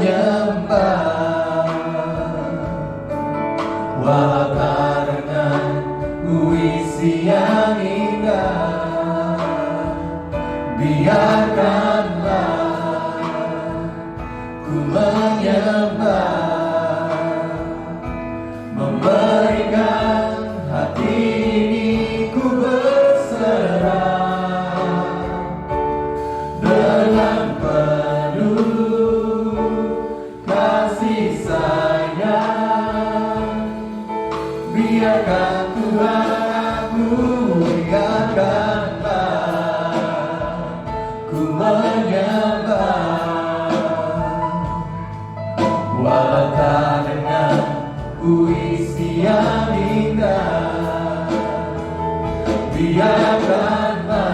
menyembah, walau karena puisi yang indah, biarkanlah ku menyembah, memberikan hati ini ku berserah dengan penuh kasih sayang. Biarkan Tuhan aku, biarkanlah ku menyembah, walau tak dengan puisi yang indah, biarkanlah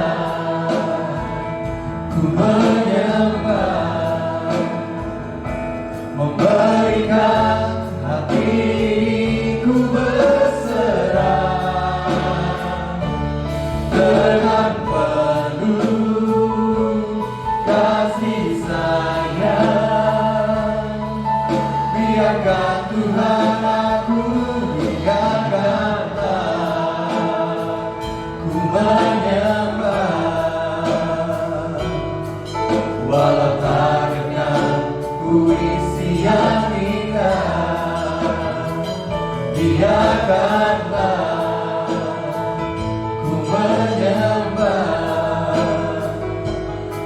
ku menyembah, memberikan hatiku berserah dengan penuh kasih sayang. Biarkan Tuhan aku, biarkanlah ku menyembah, walau tak dengan puisi yang indah, biarkanlah ku menyembah,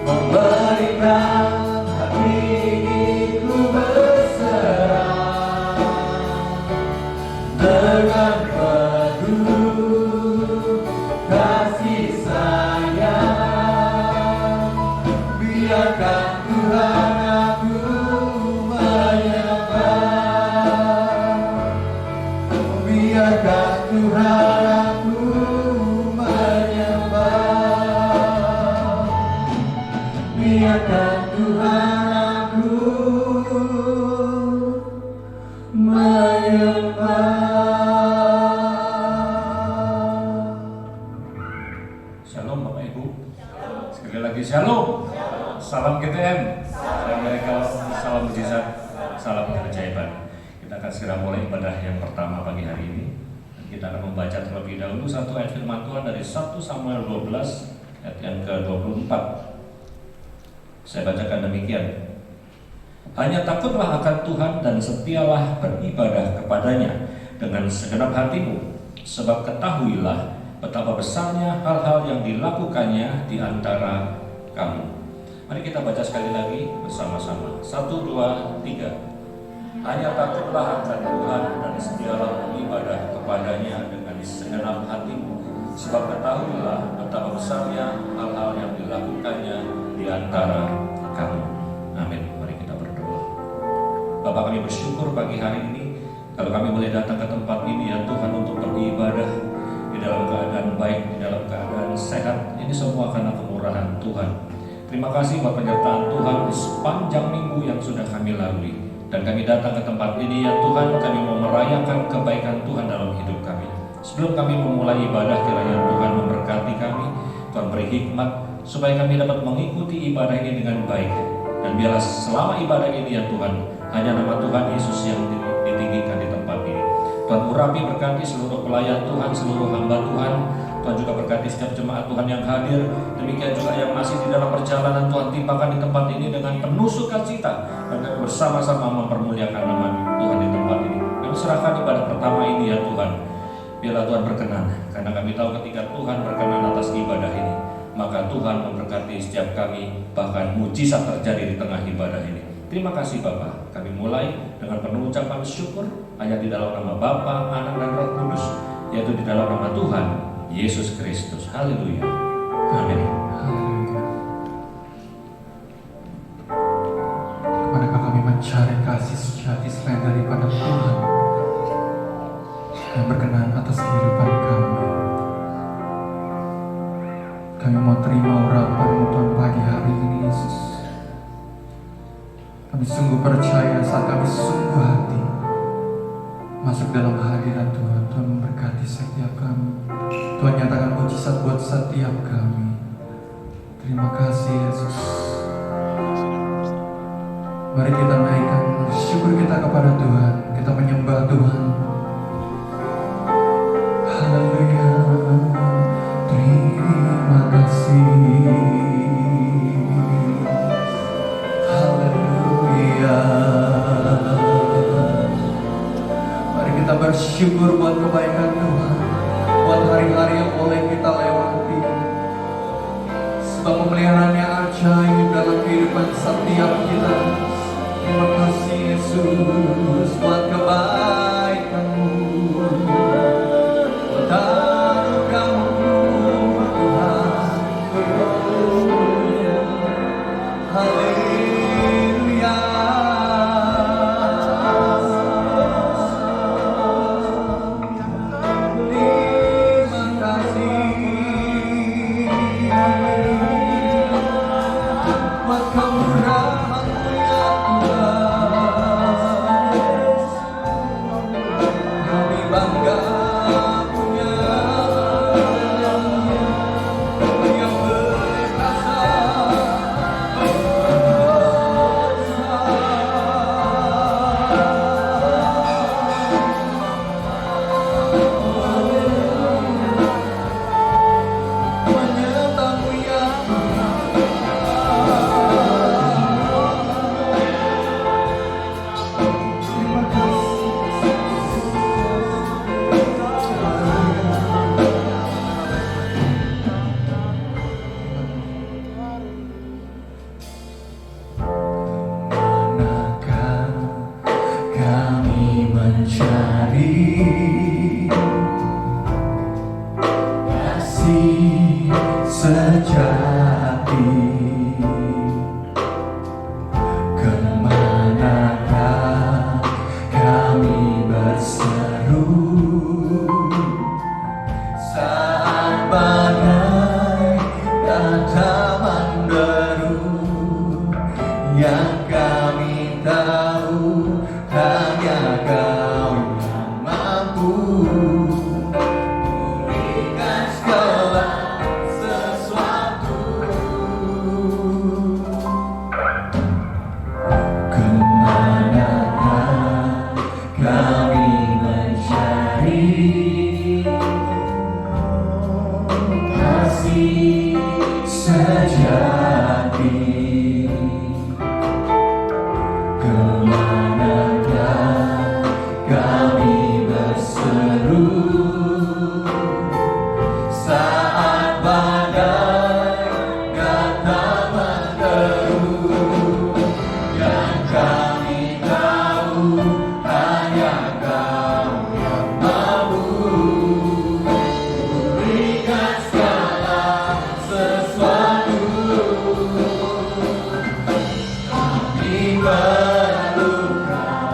memberikan hatiku berserah dengan penuh kasih sayang. Biarkan Tuhan aku menyembah, biarkan Tuhan aku menyembah, biarkan Tuhan aku menyembah. Shalom Bapak Ibu. Sekali lagi shalom. Salam GTM. Salam miracle, salam mujizat, salam keajaiban. Kita akan segera mulai ibadah yang pertama pagi hari ini. Kita akan membaca terlebih dahulu satu ayat firman Tuhan dari 1 Samuel 12 ayat yang ke-24. Saya bacakan demikian. Hanya takutlah akan Tuhan dan setialah beribadah kepadanya dengan segenap hatimu, sebab ketahuilah betapa besarnya hal-hal yang dilakukannya di antara kamu. Mari kita baca sekali lagi bersama-sama. 1, 2, 3. Hanya takutlah akan Tuhan dan setialah beribadah kepadanya dengan segenap hatimu, sebab ketahuilah betapa besarnya hal-hal yang dilakukannya di antara kamu. Amin. Mari kita berdoa. Bapa, kami bersyukur pagi hari ini kalau kami boleh datang ke tempat ini ya Tuhan, untuk beribadah di dalam keadaan baik, di dalam keadaan sehat. Ini semua karena kemurahan Tuhan. Terima kasih buat penyertaan Tuhan di sepanjang minggu yang sudah kami lalui. Dan kami datang ke tempat ini ya Tuhan, kami mau merayakan kebaikan Tuhan dalam hidup kami. Sebelum kami memulai ibadah, kiranya Tuhan memberkati kami, Tuhan beri hikmat supaya kami dapat mengikuti ibadah ini dengan baik. Dan biarlah selama ibadah ini ya Tuhan, hanya nama Tuhan Yesus yang ditinggikan di tempat ini. Tuhan urapi, berkati seluruh pelayan Tuhan, seluruh hamba Tuhan. Tuhan juga berkati setiap jemaat Tuhan yang hadir. Demikian juga yang masih di dalam perjalanan, Tuhan timpakan di tempat ini dengan penuh sukacita. Dan kami bersama-sama mempermuliakan nama Tuhan di tempat ini. Kami serahkan ibadah pertama ini ya Tuhan. Biarlah Tuhan berkenan, karena kami tahu ketika Tuhan berkenan atas ibadah ini, maka Tuhan memberkati setiap kami, bahkan mujizat terjadi di tengah ibadah ini. Terima kasih Bapa. Kami mulai dengan penuh ucapan syukur hanya di dalam nama Bapa, Anak dan Roh Kudus, yaitu di dalam nama Tuhan Yesus Kristus. Haleluya. Amin. Kemanakah kami mencari kasih sejati selain daripada Tuhan yang berkenan atas kehidupan kami? Kami mau terima urapan Tuhan pagi hari ini, Yesus. Kami sungguh percaya saat kami sungguh hati masuk dalam hadirat Tuhan. Tuhan memberkati setiap kami. Tuhan nyatakan mujizat buat setiap kami. Terima kasih Yesus. Mari kita naikkan syukur kita kepada Tuhan. Kita menyembah Tuhan. Haleluya. Terima kasih. Haleluya. Mari kita bersyukur buat kebaikan Tuhan, buat hari-hari yang boleh kita lewati. Sebab pemeliharaannya ajaib dalam kehidupan setiap kita. Terima kasih Yesus buat kebaikan-Mu, buat anugerah-Mu Tuhan. Haleluya. Terima kasih buat kemurahan-Mu ya Tuhan. Kami bangga punya yang berkuasa. Menyembah-Mu ya terima Manakah kami mencari kasih sejati? Kemanakah kami berseru saat badai datang menderu? Yang kami tahu hanya Kau yang mampu pulihkan segala sesuatu. Kemanakah kami mencari kasih sejati? Kemanakah kami berseru saat badai datang menderu? Yang kami tahu hanya Kau yang mampu pulihkan segala sesuatu. Kami perlukan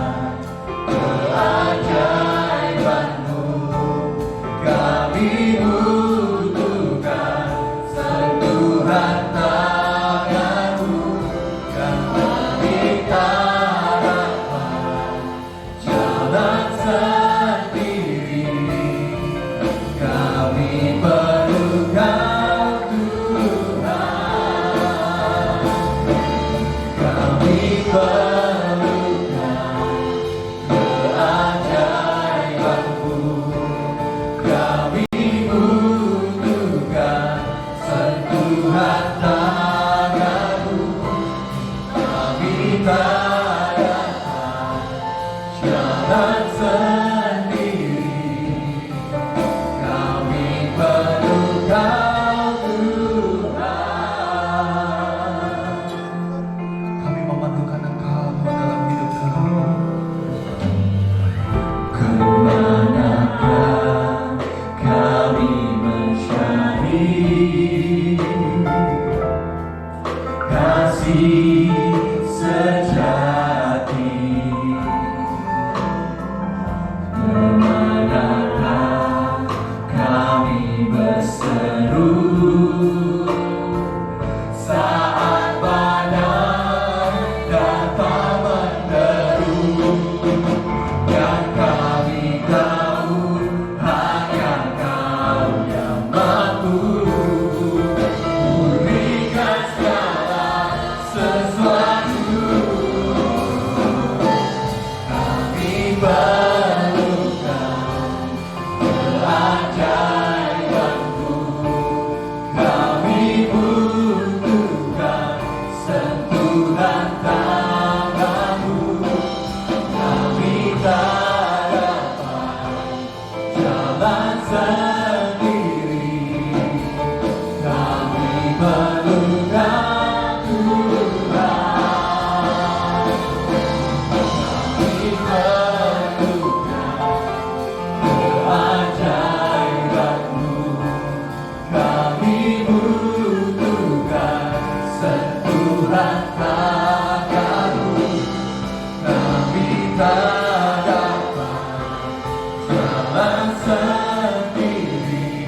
tak dapat jalan sendiri,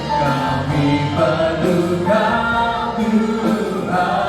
kami perlu Kau Tuhan.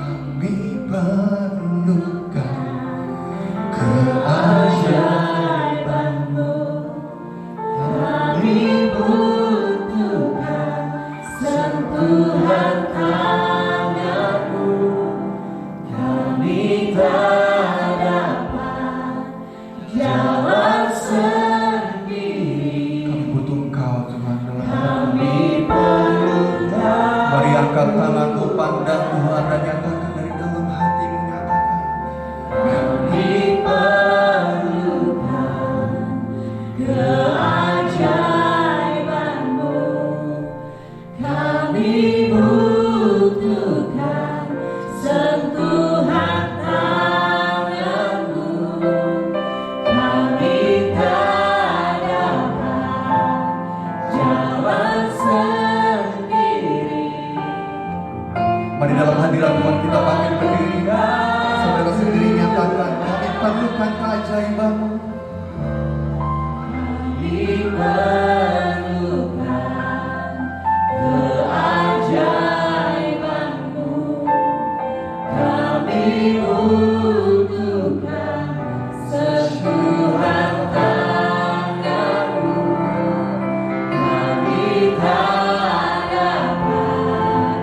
Kami perlu Kau Tuhan. Mari dalam hadirat Tuhan kita panggil berdiri. Saudara sendiri nyatakan, kami perlukan keajaiban-Mu. Kami perlukan keajaiban-Mu. Kami butuhkan sentuhan tangan-Mu. Kami tak dapat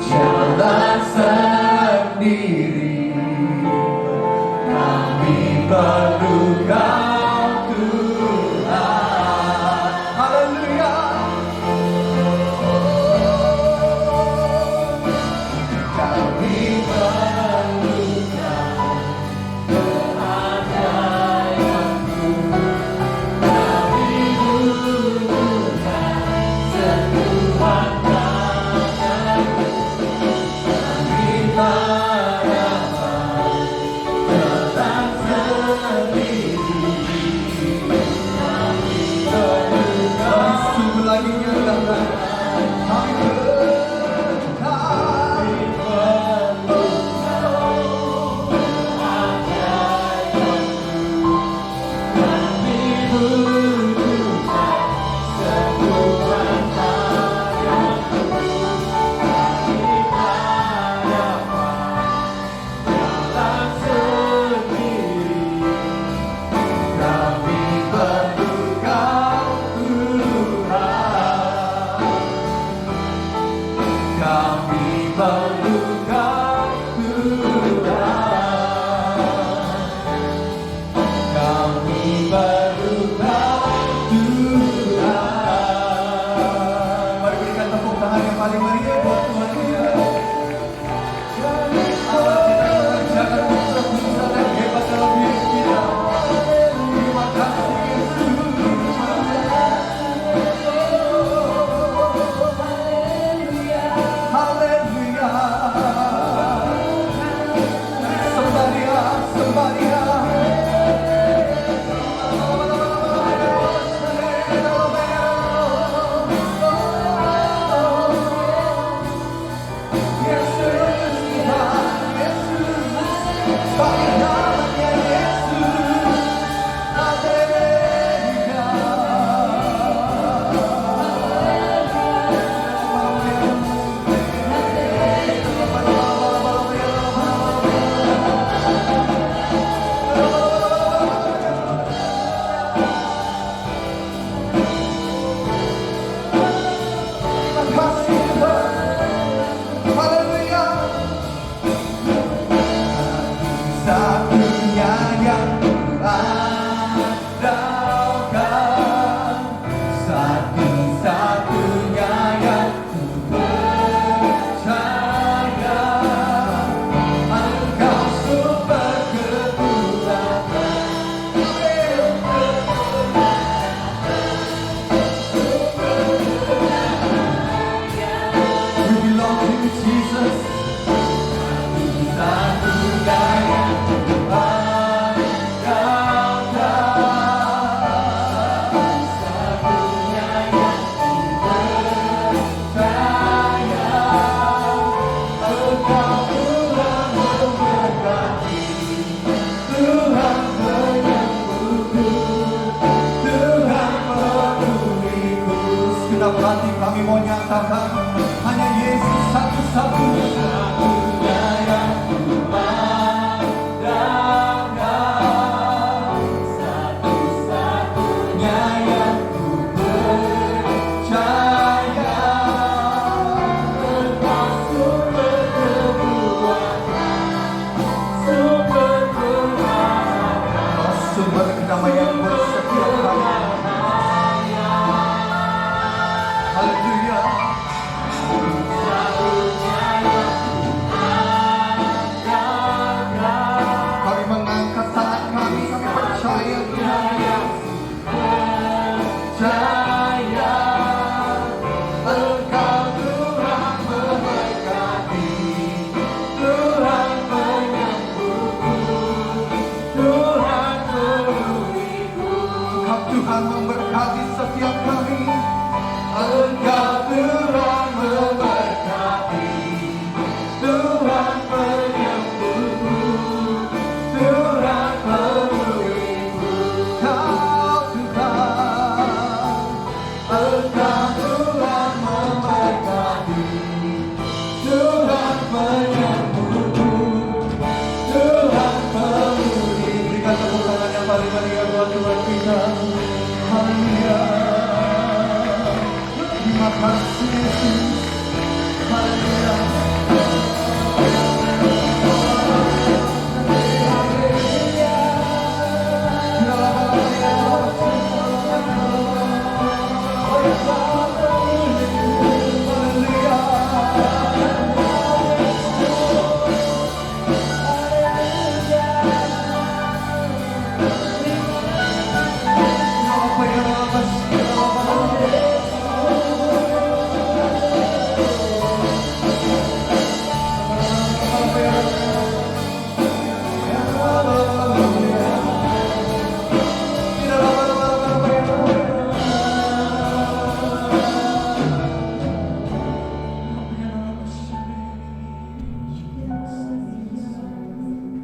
jalan sendiri, kami perlu Kau Tuhan. Haleluya. Kami perlukan keajaiban-Mu. Kami butuhkan sentuhan tangan-Mu. hati kami mau nyatakan hanya Yesus satu-satunya. Sumber kedamaian buat setiap kami. Haleluya. Kami mengangkat tangan kami percaya percaya Engkau Tuhan memberkati, Tuhan menyembuhku, Tuhan Tuhan memberkati setiap kami. Engkau Tuhan memberkati, Tuhan penyembuhku, Tuhan pemulihku. Kau Tuhan, Engkau Tuhan memberkati, Tuhan penyembuhku, Tuhan pemulih. Berikan tepuk tangan yang paling meriah buat Tuhan kita. Haleluya. Terima kasih Yesus. Haleluya.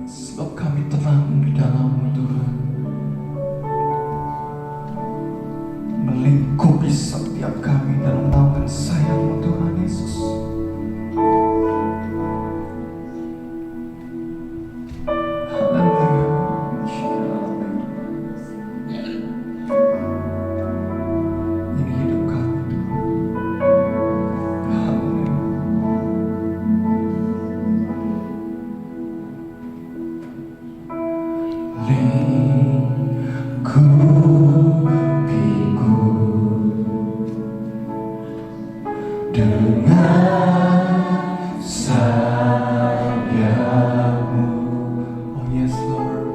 Sebab kami tenang di dalam Tuhan, melingkupi setiap kami dalam naungan sayang Tuhan Yesus. Ini hidup kami. Lingkupiku dengan sayapmu, oh yes Lord.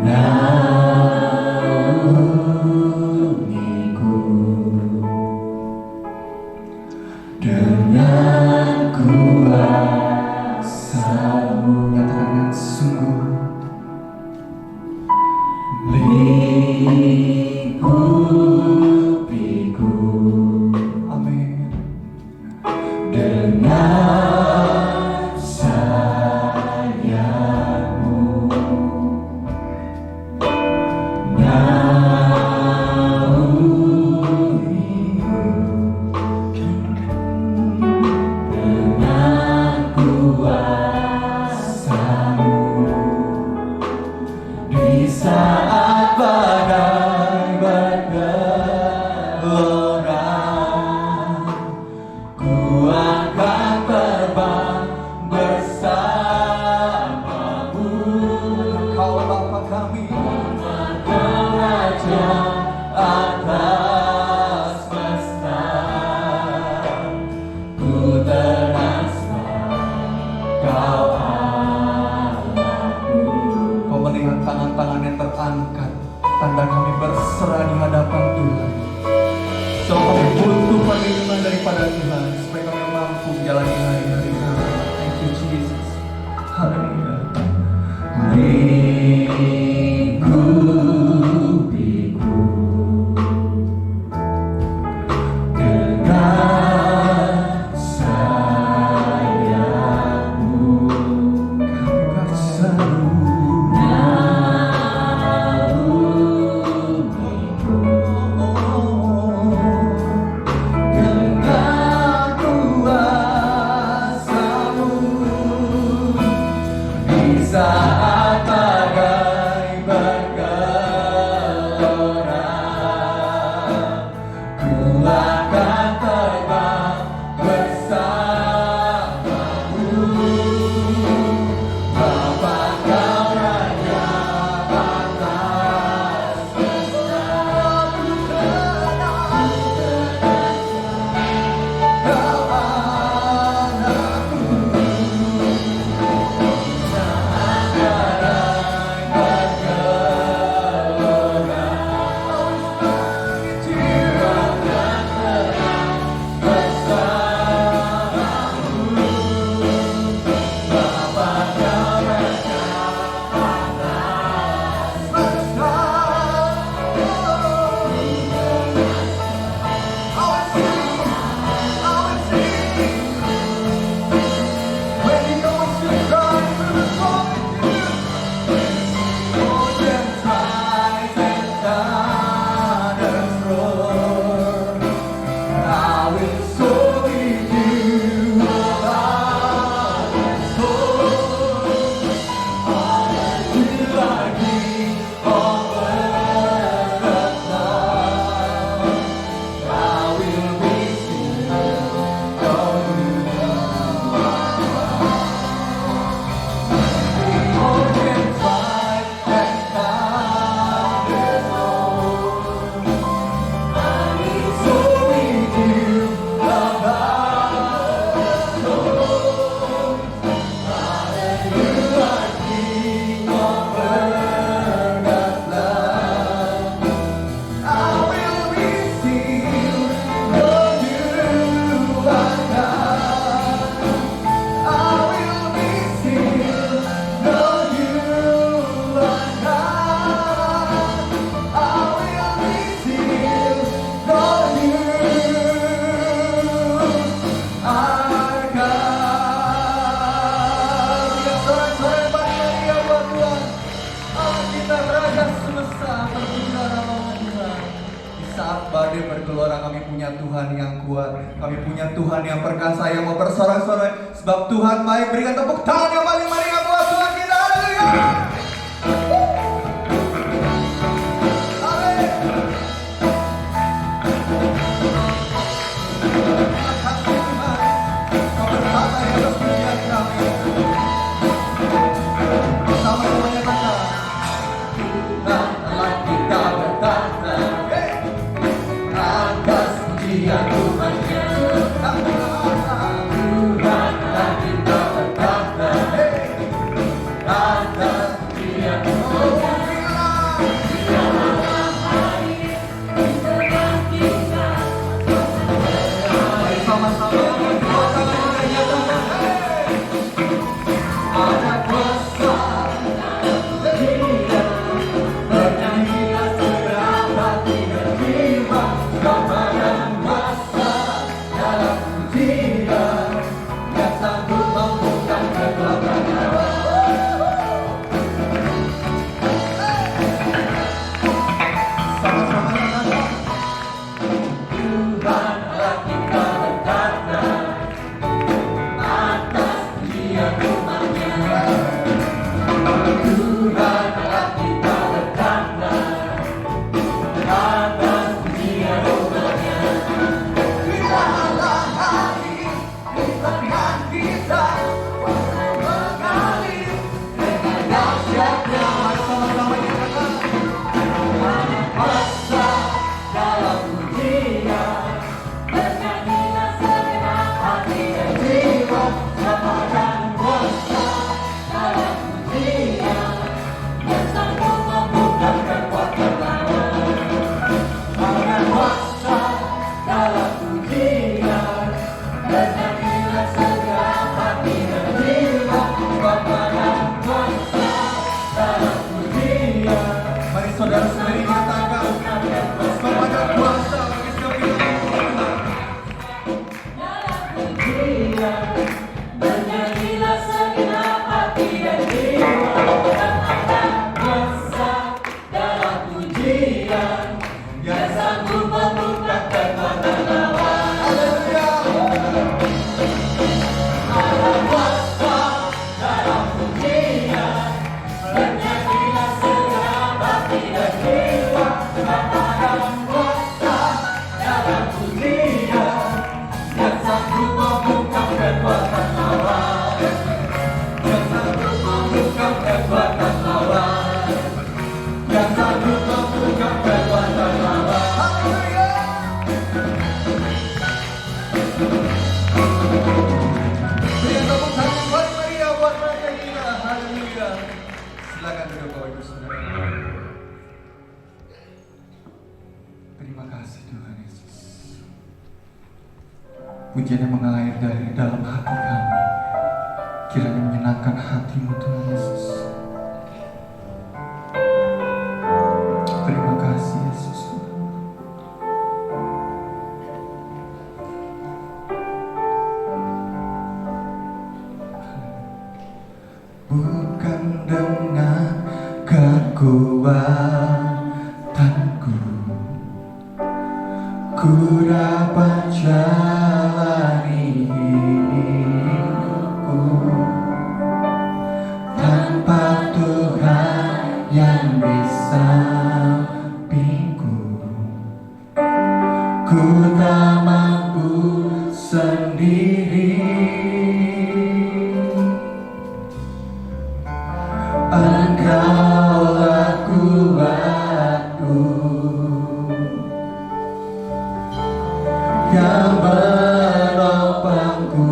Naungiku dengan kuasa-Mu. Nyatakan dengan sungguh. Lingkupiku, amin, dengan sayapmu. Naungiku dengan kuasa-Mu. Di saat badai bergelora, ku akan terbang bersamamu. Kau Bapa kami, Kau Raja atas semesta. Ku terasa Kau Kau melihat tangan-tangan yang terangkat, tanda kami berserah di hadapan Tuhan. So kami butuh perlindungan daripada Tuhan, supaya kami mampu menjalani hari-hari kami. Thank you Jesus. Haleluya. Lingkupiku dengan sayapmu, kasih-Mu. Naungiku badai bergelora, kami punya Tuhan yang kuat. Kami punya Tuhan yang perkasa, yang mau bersorak-sorai. Sebab Tuhan baik. Berikan tepuk tangan yang paling meriah buat Tuhan kita. Haleluya. Silakan duduk Bapak Ibu Saudara. Terima kasih Tuhan Yesus. Pujian yang mengalir dari dalam hati kami, kiranya menyenangkan hati-Mu Tuhan Yesus. Terima kasih Yesus. Bukan dengan kekuatanku ku dapat jalani hidupku, tanpa Tuhan yang di sampingku ku tak mampu sendiri. Engkaulah kuatku yang menopangku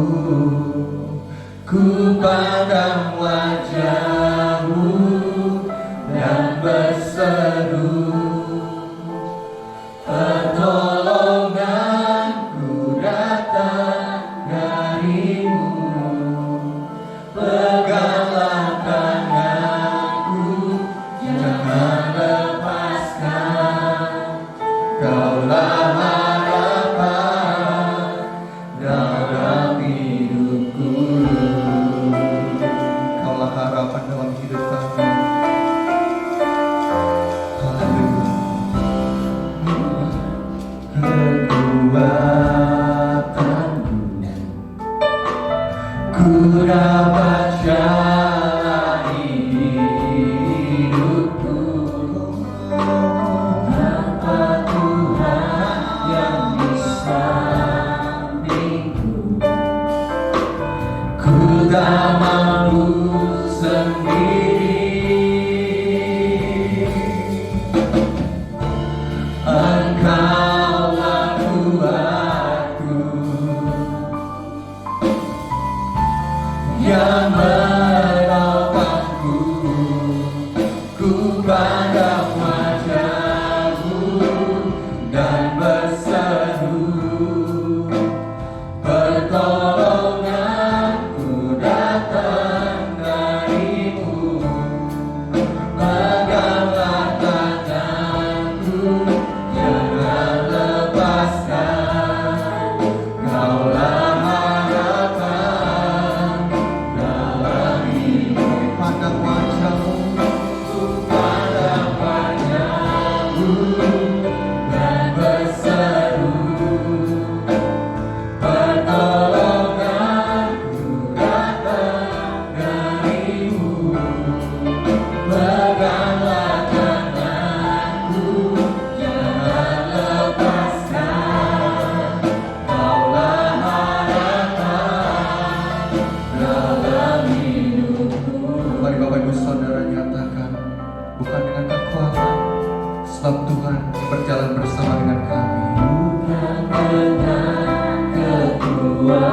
sebab Tuhan berjalan bersama dengan kami. Bukan dengan kekuatanmu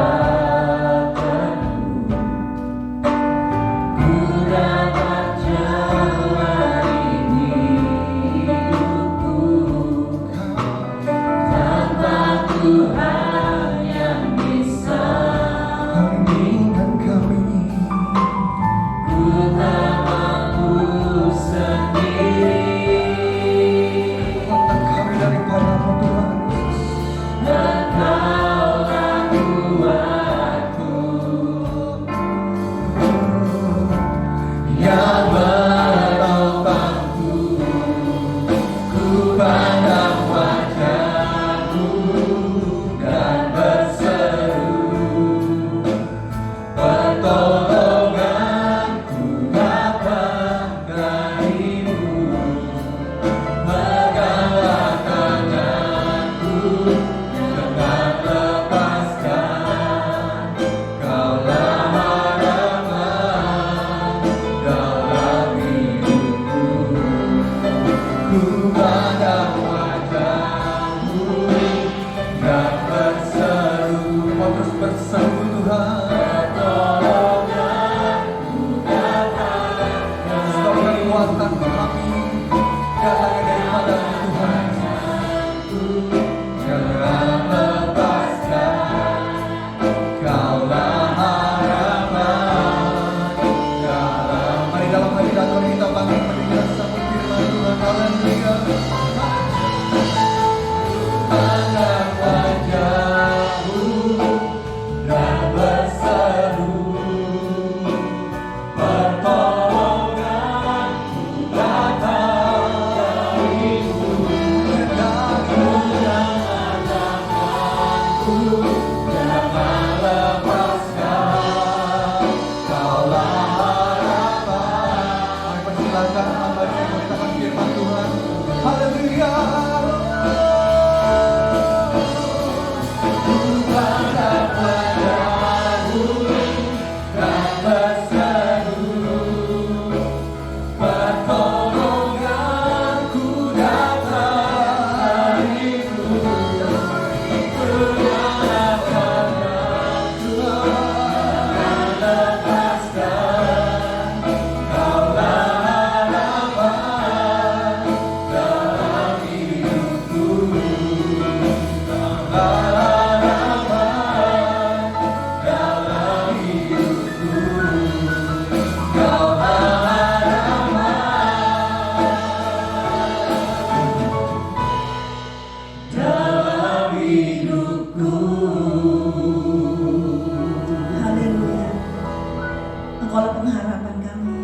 ku dapat jalani hidupku, tanpa Tuhan yang bisa Bimbingan kami, ku tak mampu sendiri. kuatkan kami daripada-Mu Tuhan. Engkaulah kuatku yang menopangku, ku pandang wajah-Mu dan berseru, pertolonganku datang dari-Mu, peganglah tanganku jangan lepaskan, Kaulah harapan dalam hidupku, ku pandang wajah-Mu dan berseru, Kau terus berseru Tuhan. pertolonganku datang Sebab kekuatan kami datangnya daripada-Mu Tuhan. jangan lepaskan, Kaulah harapan dalam Mari dalam hadirat Tuhan kita bangkit mendengar sambut firman Tuhan. Haleluya. pandang wajah-Mu dan berseru, pertolonganku datang dari-Mu, peganglah tanganku jangan lepaskan, Kaulah harapan. Mari persilakan hamba yang memberitakan firman Tuhan. Haleluya. Pandang wajah-Mu dan berseru, pertolonganku datang dari-Mu, peganglah tanganku jangan lepaskan, Kaulah harapan dalam hidupku, Kaulah harapan dalam hidupku, Kaulah harapan dalam hidupku. Haleluya. Engkaulah pengharapan kami.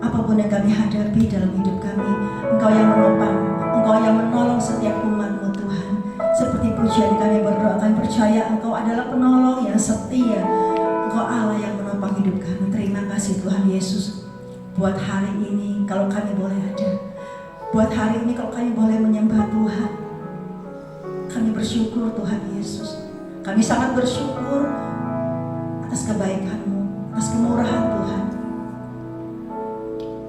Apapun yang kami hadapi dalam hidup kami, Engkau yang menopang, Engkau yang menolong setiap umat-Mu Tuhan. Seperti pujian kami berdoa, kami percaya Engkau adalah penolong yang setia. Engkau Allah yang menopang hidup kami. Terima kasih Tuhan Yesus. Buat hari ini kalau kami boleh ada, buat hari ini kalau kami boleh menyembah Tuhan, kami bersyukur Tuhan Yesus. Kami sangat bersyukur atas kebaikan-Mu, atas kemurahan Tuhan.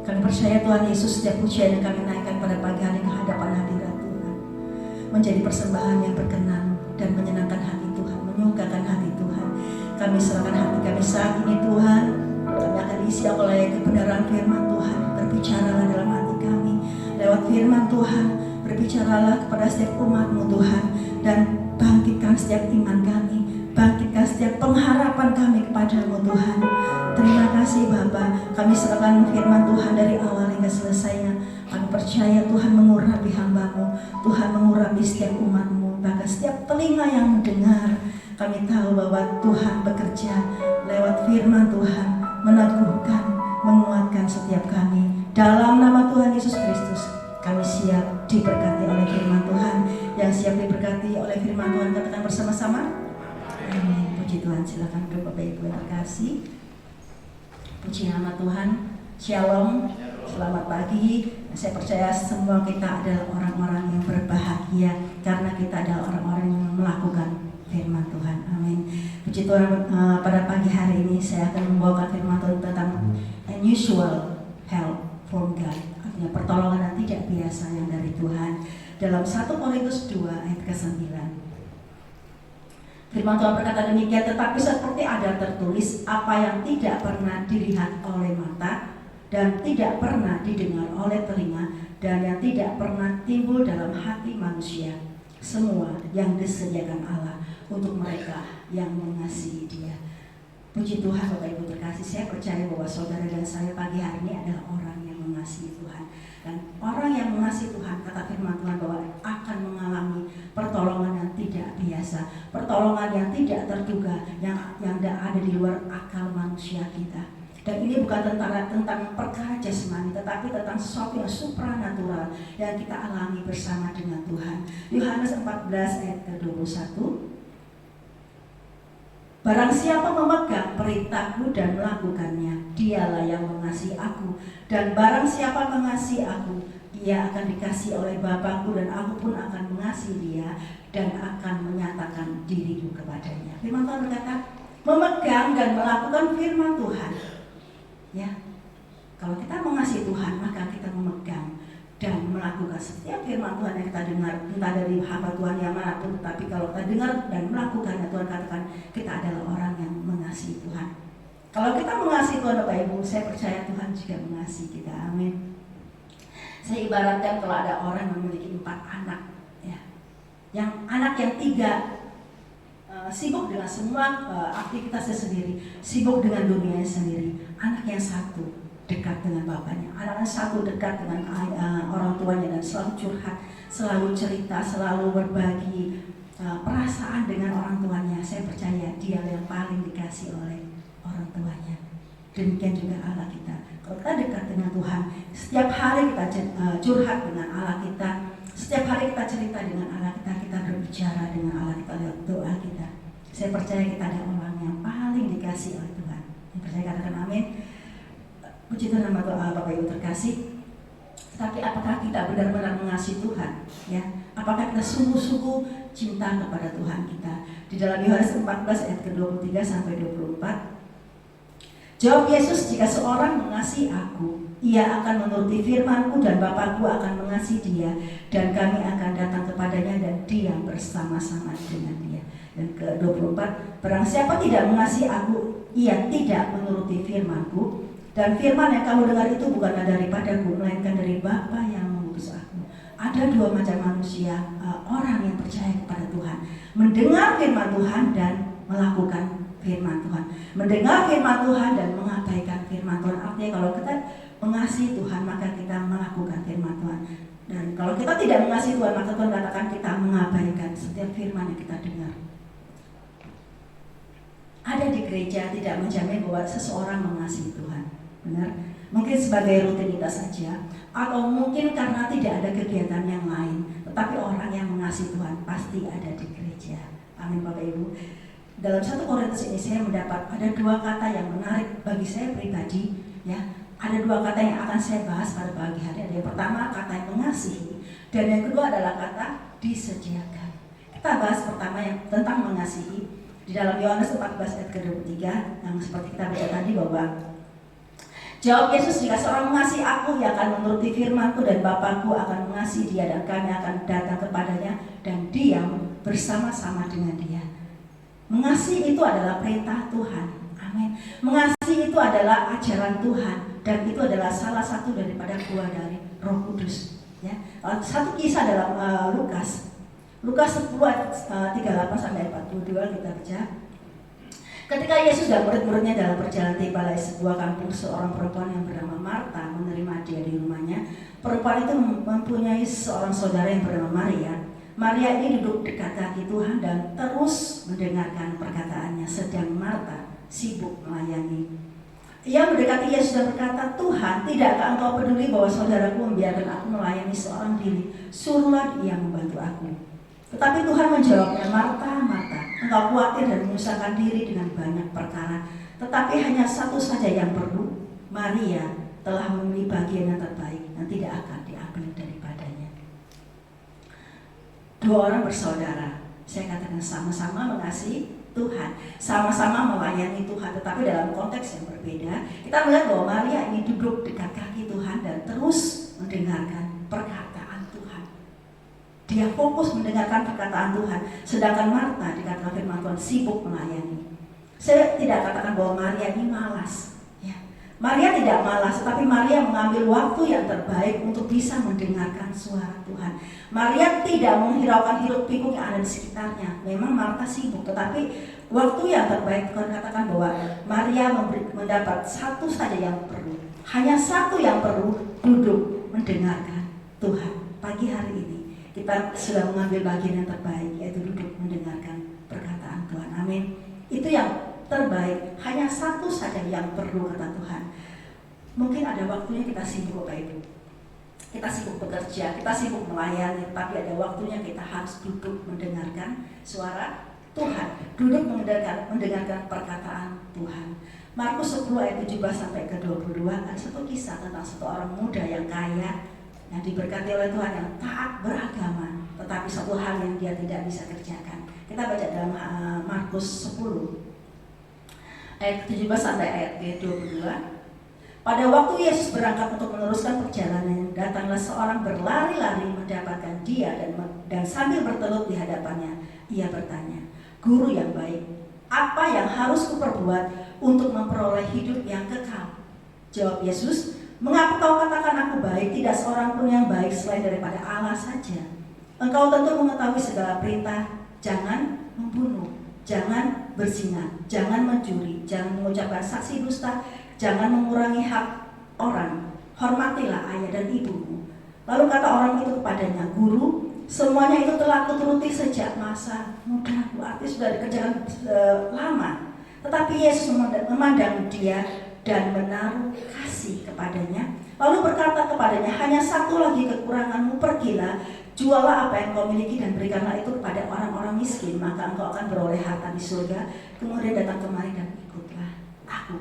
Kami percaya Tuhan Yesus, setiap pujian yang kami naikkan pada pagi hari ke hadapan hadirat Tuhan menjadi persembahan yang berkenan dan menyenangkan hati Tuhan, menyukakan hati Tuhan. Kami serahkan hati kami saat ini Tuhan. Kami akan diisi oleh kebenaran firman Tuhan. Berbicaralah dalam hati kami lewat firman Tuhan. Berbicaralah kepada setiap umat-Mu Tuhan, dan bangkitkan setiap iman kami, bangkitkan setiap pengharapan kami kepada-Mu Tuhan. Terima kasih Bapa. Kami serahkan firman Tuhan dari awal hingga selesainya. Kami percaya Tuhan mengurapi hamba-Mu, Tuhan mengurapi setiap umat-Mu, bahkan setiap telinga yang mendengar. Kami tahu bahwa Tuhan bekerja lewat firman Tuhan, meneguhkan, menguatkan setiap kami. Dalam nama Tuhan Yesus Kristus, kami siap diberkati oleh firman Tuhan. Yang siap diberkati oleh firman Tuhan, katakan bersama-sama. Amin. Puji Tuhan. Silakan duduk Bapak Ibu yang terkasih. Puji nama Tuhan. Shalom. Selamat pagi. Saya percaya semua kita adalah orang-orang yang berbahagia karena kita adalah orang-orang yang melakukan firman Tuhan. Amin. Puji Tuhan. Pada pagi hari ini saya akan membawakan firman Tuhan tentang unusual help from God, artinya pertolongan yang tidak biasa yang dari Tuhan. Dalam 1 Korintus 2 ayat ke-9, firman Tuhan berkata demikian, tetapi seperti ada tertulis, apa yang tidak pernah dilihat oleh mata dan tidak pernah didengar oleh telinga dan yang tidak pernah timbul dalam hati manusia, semua yang disediakan Allah untuk mereka yang mengasihi Dia. Puji Tuhan Bapak Ibu terkasih, saya percaya bahwa saudara dan saya pagi hari ini adalah orang yang mengasihi Tuhan. Dan orang yang mengasihi Tuhan, kata firman Tuhan bahwa akan mengalami pertolongan yang tidak biasa, pertolongan yang tidak terduga, yang ada di luar akal manusia kita. Dan ini bukan tentang perkara jasmani, tetapi tentang sesuatu yang supranatural yang kita alami bersama dengan Tuhan. Yohanes 14 ayat ke-21, barang siapa memegang perintahku dan melakukannya, dialah yang mengasihi aku. Dan barang siapa mengasihi aku, ia akan dikasihi oleh Bapakku, dan aku pun akan mengasihi dia dan akan menyatakan diriku kepadanya. Firman Tuhan berkata, memegang dan melakukan firman Tuhan. Ya, kalau kita mengasihi Tuhan, maka kita memegang dan melakukan setiap firman Tuhan yang kita dengar, entah dari hamba Tuhan yang manapun. Tapi kalau kita dengar dan melakukannya, Tuhan katakan kita adalah orang yang mengasihi Tuhan. Kalau kita mengasihi Tuhan Bapak Ibu, saya percaya Tuhan juga mengasihi kita. Amin. Saya ibaratkan kalau ada orang yang memiliki 4 anak, ya, yang anak yang 3 sibuk dengan semua aktivitasnya sendiri, sibuk dengan dunianya sendiri. Anak yang 1 dekat dengan bapaknya, anak yang 1 dekat dengan orang tuanya dan selalu curhat, selalu cerita, selalu berbagi perasaan dengan orang tuanya. Saya percaya dia yang paling dikasih oleh orang tuanya. Demikian juga Allah kita. Kalau kita dekat dengan Tuhan, setiap hari kita curhat dengan Allah kita, setiap hari kita cerita dengan Allah kita, kita berbicara dengan Allah kita lewat doa kita. Saya percaya kita ada orang yang paling dikasih oleh Tuhan. Yang percaya katakan amin. Puji Tuhan nama Bapak Ibu terkasih. Tapi apakah kita benar-benar mengasihi Tuhan? Ya, apakah kita sungguh-sungguh cinta kepada Tuhan kita? Di dalam Yohanes 14 ayat ke-23 sampai 24. Jawab Yesus, jika seorang mengasihi aku, ia akan menuruti firman-Ku dan Bapa-Ku akan mengasihi dia, dan kami akan datang kepadanya dan diam bersama-sama dengan dia. Dan ke-24, barang siapa tidak mengasihi aku, ia tidak menuruti firman-Ku, dan firman yang kamu dengar itu bukanlah daripadaku, melainkan dari Bapa yang mengutus aku. Ada 2 macam manusia, orang yang percaya kepada Tuhan, mendengar firman Tuhan dan melakukan firman Tuhan. Mendengar firman Tuhan dan mengabaikan firman Tuhan. Artinya kalau kita mengasihi Tuhan, maka kita melakukan firman Tuhan. Dan kalau kita tidak mengasihi Tuhan, maka Tuhan katakan kita mengabaikan setiap firman yang kita dengar. Ada di gereja tidak menjamin bahwa seseorang mengasihi Tuhan. Benar? Mungkin sebagai rutinitas saja, atau mungkin karena tidak ada kegiatan yang lain. Tetapi orang yang mengasihi Tuhan pasti ada di gereja. Amin Bapak Ibu. Dalam 1 Korintus ini saya mendapat ada 2 kata yang menarik bagi saya pribadi, ya. Ada 2 kata yang akan saya bahas pada pagi hari. Ada yang pertama kata yang mengasihi, dan yang kedua adalah kata disediakan. Kita bahas pertama yang tentang mengasihi. Di dalam Yohanes 14 ayat ke-23 yang seperti kita baca tadi bahwa jawab Yesus, jika seorang mengasihi aku, ia akan menuruti firman-Ku dan Bapa-Ku akan mengasihi dia, dan kami akan datang kepadanya dan diam bersama-sama dengan dia. Mengasihi itu adalah perintah Tuhan. Amin. Mengasihi itu adalah ajaran Tuhan, dan itu adalah salah satu daripada buah dari Roh Kudus. Ya. Satu kisah dalam Lukas 10 ayat 38 sampai 42 kita baca. Ketika Yesus dan murid-muridnya dalam perjalanan tiba di sebuah kampung, seorang perempuan yang bernama Marta menerima dia di rumahnya. Perempuan itu mempunyai seorang saudara yang bernama Maria. Maria ini duduk dekat kaki Tuhan dan terus mendengarkan perkataannya, sedang Marta sibuk melayani. Ia mendekati Yesus dan berkata, Tuhan, tidakkah engkau peduli bahwa saudaraku membiarkan aku melayani seorang diri? Suruhlah dia membantu aku. Tetapi Tuhan menjawabnya, Marta, Marta, engkau khawatir dan menyusahkan diri dengan banyak perkara, tetapi hanya satu saja yang perlu. Maria telah memilih bagian yang terbaik dan tidak akan diambil daripadanya. 2 orang bersaudara, saya katakan sama-sama mengasihi Tuhan, sama-sama melayani Tuhan, tetapi dalam konteks yang berbeda. Kita melihat bahwa Maria ini duduk dekat kaki Tuhan dan terus fokus mendengarkan perkataan Tuhan. Dia fokus mendengarkan perkataan Tuhan. Sedangkan Marta dikatakan firman Tuhan sibuk melayani. Saya tidak katakan bahwa Maria ini malas. Ya. Maria tidak malas, tetapi Maria mengambil waktu yang terbaik untuk bisa mendengarkan suara Tuhan. Maria tidak menghiraukan hiruk pikuk yang ada di sekitarnya. Memang Marta sibuk, tetapi waktu yang terbaik Tuhan katakan bahwa Maria mendapat satu saja yang perlu. Hanya satu yang perlu, duduk mendengarkan Tuhan. Pagi hari ini kita sudah mengambil bagian yang terbaik, yaitu duduk mendengarkan perkataan Tuhan. Amin. Itu yang terbaik, hanya satu saja yang perlu kata Tuhan. Mungkin ada waktunya kita sibuk Bapak Ibu. Kita sibuk bekerja, kita sibuk melayani, tapi ada waktunya kita harus duduk mendengarkan suara Tuhan. Duduk mendengarkan perkataan Tuhan. Markus 10 ayat 17 sampai ke 22 ada satu kisah tentang satu orang muda yang kaya, yang diberkati oleh Tuhan, yang taat beragama, tetapi satu hal yang dia tidak bisa kerjakan. Kita baca dalam Markus 10 ayat 17 sampai ayat 22. Pada waktu Yesus berangkat untuk meneruskan perjalanan, datanglah seorang berlari-lari mendapatkan dia dan sambil bertelut di hadapannya, ia bertanya, "Guru yang baik, apa yang harus kuperbuat untuk memperoleh hidup yang kekal?" Jawab Yesus, "Mengapa kau katakan aku baik? Tidak seorang pun yang baik selain daripada Allah saja. Engkau tentu mengetahui segala perintah, jangan membunuh, jangan berzina, jangan mencuri, jangan mengucapkan saksi dusta, jangan mengurangi hak orang, hormatilah ayah dan ibumu." Lalu kata orang itu kepadanya, "Guru, semuanya itu telah kuturuti sejak masa mudaku." Artinya sudah dikerjakan lama. Tetapi Yesus memandang dia dan menaruh kasih kepadanya, lalu berkata kepadanya, "Hanya satu lagi kekuranganmu, pergilah, jualah apa yang kau miliki dan berikanlah itu kepada orang-orang miskin, maka engkau akan beroleh harta di surga. Kemudian datang kemari dan ikutlah aku."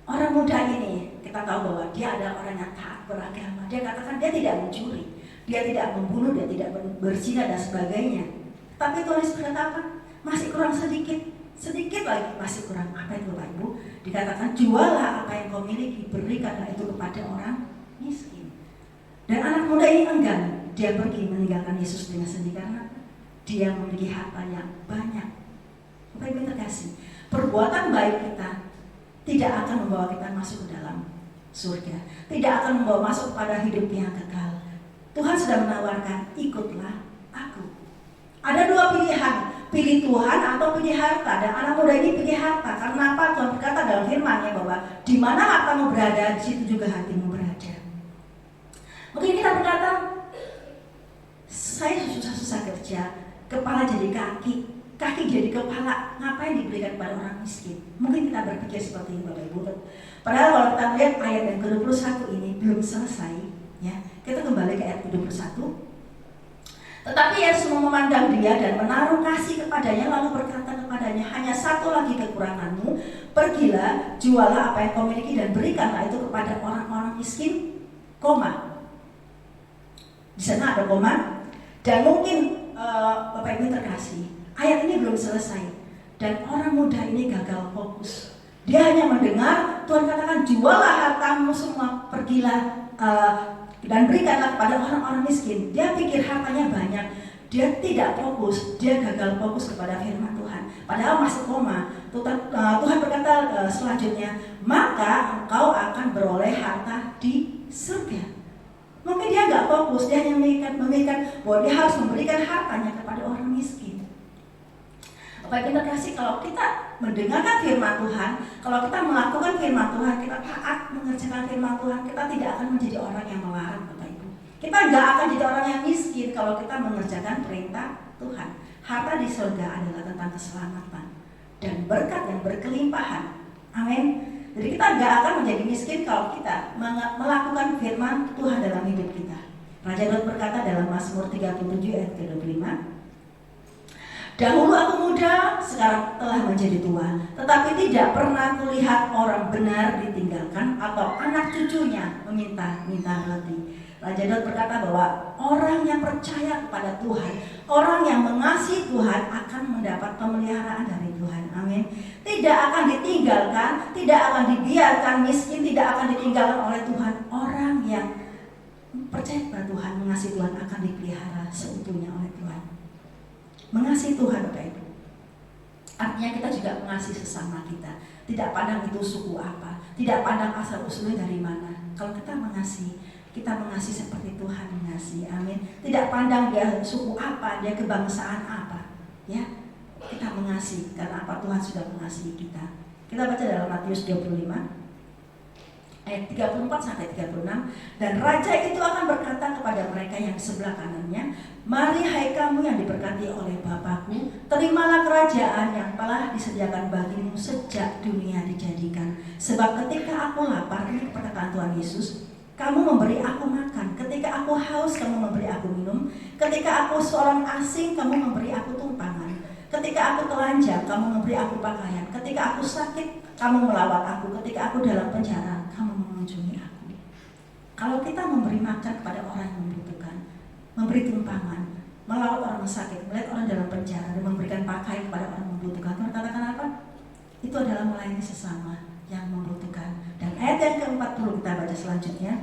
Orang muda ini, kita tahu bahwa dia adalah orang yang taat beragama. Dia katakan dia tidak mencuri, dia tidak membunuh, dia tidak berzina dan sebagainya. Tapi Tuhan Yesus berkata apa? Masih kurang sedikit lagi, masih kurang. Apa itu Bapak Ibu? Dikatakan, jualah apa yang kau miliki, berikanlah itu kepada orang miskin. Dan anak muda ini enggan, dia pergi meninggalkan Yesus dengan sedih karena dia memiliki harta yang banyak. Bapak Ibu terkasih, perbuatan baik kita tidak akan membawa kita masuk ke dalam surga, tidak akan membawa masuk pada hidup yang kekal. Tuhan sudah menawarkan, ikutlah aku. Ada dua pilihan, pilih Tuhan atau pilih harta. Dan anak muda ini pilih harta. Karena apa? Tuhan berkata dalam firman-Nya bahwa di mana hartamu berada, di situ juga hatimu berada. Mungkin kita berkata, saya susah-susah kerja, kepala jadi kaki, kaki jadi kepala, ngapain diberikan kepada orang miskin? Mungkin kita berpikir seperti ini Bapak Ibu. Padahal kalau kita melihat ayat yang ke-21 ini belum selesai, ya. Kita kembali ke ayat ke-21. Tetapi Yesus memandang dia dan menaruh kasih kepadanya, lalu berkata kepadanya, "Hanya satu lagi kekuranganmu, pergilah, jualah apa yang kau miliki dan berikanlah itu kepada orang-orang miskin." Koma. Di sana ada koma. Dan mungkin Bapak Ibu terkasih, ayat ini belum selesai dan orang muda ini gagal fokus. Dia hanya mendengar Tuhan katakan, "Jualah hartamu semua, pergilah dan berikanlah kepada orang-orang miskin." Dia pikir hartanya banyak, dia tidak fokus, dia gagal fokus kepada firman Tuhan. Padahal masih koma. Tuhan berkata selanjutnya, "Maka engkau akan beroleh harta di surga." Mungkin dia nggak fokus, dia hanya memikirkan bahwa dia harus memberikan hartanya kepada orang miskin. Bapak Ibu terkasih, kalau kita mendengarkan firman Tuhan, kalau kita melakukan firman Tuhan, kita taat mengerjakan firman Tuhan, kita tidak akan menjadi orang yang melarang Bapak Ibu. Kita nggak akan jadi orang yang miskin kalau kita mengerjakan perintah Tuhan. Harta di surga adalah tentang keselamatan dan berkat yang berkelimpahan. Amin. Jadi kita nggak akan menjadi miskin kalau kita melakukan firman Tuhan dalam hidup kita. Raja Daud berkata dalam Mazmur 37 ayat ke-25, "Dahulu aku muda, sekarang telah menjadi tua, tetapi tidak pernah kulihat orang benar ditinggalkan atau anak cucunya meminta-minta roti. Raja Daud berkata bahwa orang yang percaya kepada Tuhan, orang yang mengasihi Tuhan akan mendapat pemeliharaan dari Tuhan. Amin. Tidak akan ditinggalkan, tidak akan dibiarkan miskin, tidak akan ditinggalkan oleh Tuhan. Orang yang percaya kepada Tuhan, mengasihi Tuhan akan dipelihara seutuhnya oleh Tuhan. Mengasihi Tuhan, Bapak Ibu, artinya kita juga mengasihi sesama kita. Tidak pandang itu suku apa, tidak pandang asal usulnya dari mana. Kalau kita mengasihi seperti Tuhan mengasihi. Amin. Tidak pandang dia suku apa, dia kebangsaan apa, ya. Kita mengasihi karena apa? Tuhan sudah mengasihi kita. Kita baca dalam Matius 25 ayat 34 sampai 36. Dan raja itu akan berkata kepada mereka yang sebelah kanannya, "Mari hai kamu yang diberkati oleh Bapakku, terimalah kerajaan yang telah disediakan bagimu sejak dunia dijadikan. Sebab ketika aku lapar," ini perkataan Tuhan Yesus, "kamu memberi aku makan. Ketika aku haus, kamu memberi aku minum. Ketika aku seorang asing, kamu memberi aku tumpangan. Ketika aku telanjang, kamu memberi aku pakaian. Ketika aku sakit, kamu melawat aku. Ketika aku dalam penjara, kamu mengunjungi aku." Kalau kita memberi makan kepada orang yang membutuhkan, memberi tumpangan, melawat orang sakit, melihat orang dalam penjara, dan memberikan pakaian kepada orang yang membutuhkan, Tuhan katakan apa? Itu adalah melayani sesama yang membutuhkan. Dan ayat yang ke-40 kita baca selanjutnya.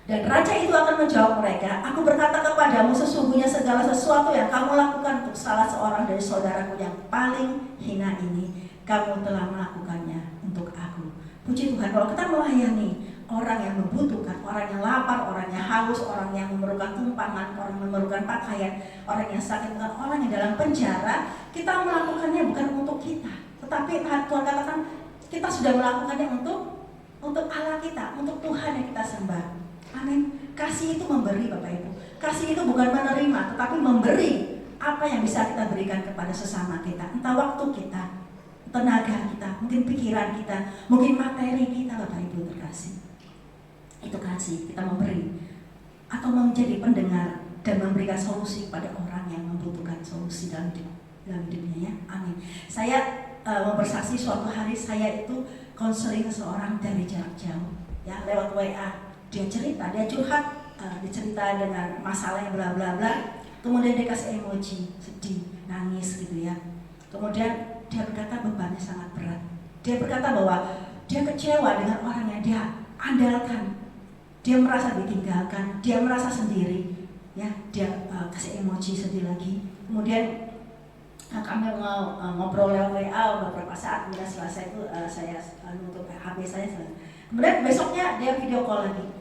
Dan raja itu akan menjawab mereka, "Aku berkata kepadamu, sesungguhnya segala sesuatu yang kamu lakukan untuk salah seorang dari saudaraku yang paling hina ini, kamu telah melakukannya untuk aku." Puji Tuhan, kalau kita melayani orang yang membutuhkan, orang yang lapar, orang yang haus, orang yang memerlukan tumpangan, orang yang memerlukan pakaian, orang yang sakit, bukan orang yang dalam penjara, kita melakukannya bukan untuk kita, tetapi Tuhan katakan kita sudah melakukannya untuk Allah kita, untuk Tuhan yang kita sembah. Amin. Kasih itu memberi, Bapak Ibu. Kasih itu bukan menerima, tetapi memberi apa yang bisa kita berikan kepada sesama kita. Entah waktu kita, tenaga kita, mungkin pikiran kita, mungkin materi kita, Bapak Ibu terkasih. Itu kasih, kita memberi. Atau menjadi pendengar dan memberikan solusi pada orang yang membutuhkan solusi dalam hidupnya, ya. Amin. Saya bersaksi suatu hari saya itu konseling seorang dari jarak jauh, ya, lewat WA. Dia cerita, dia curhat, dia cerita dengan masalah yang bla bla bla. Kemudian dia kasih emoji sedih, nangis gitu ya. Kemudian dia berkata bebannya sangat berat. Dia berkata bahwa dia kecewa dengan orang yang dia andalkan. Dia merasa ditinggalkan, dia merasa sendiri, ya. Dia kasih emoji sedih lagi. Kemudian kami ngobrol lewat WA beberapa saat. Kemudian selesai itu saya nutup HP saya. Kemudian besoknya dia video call lagi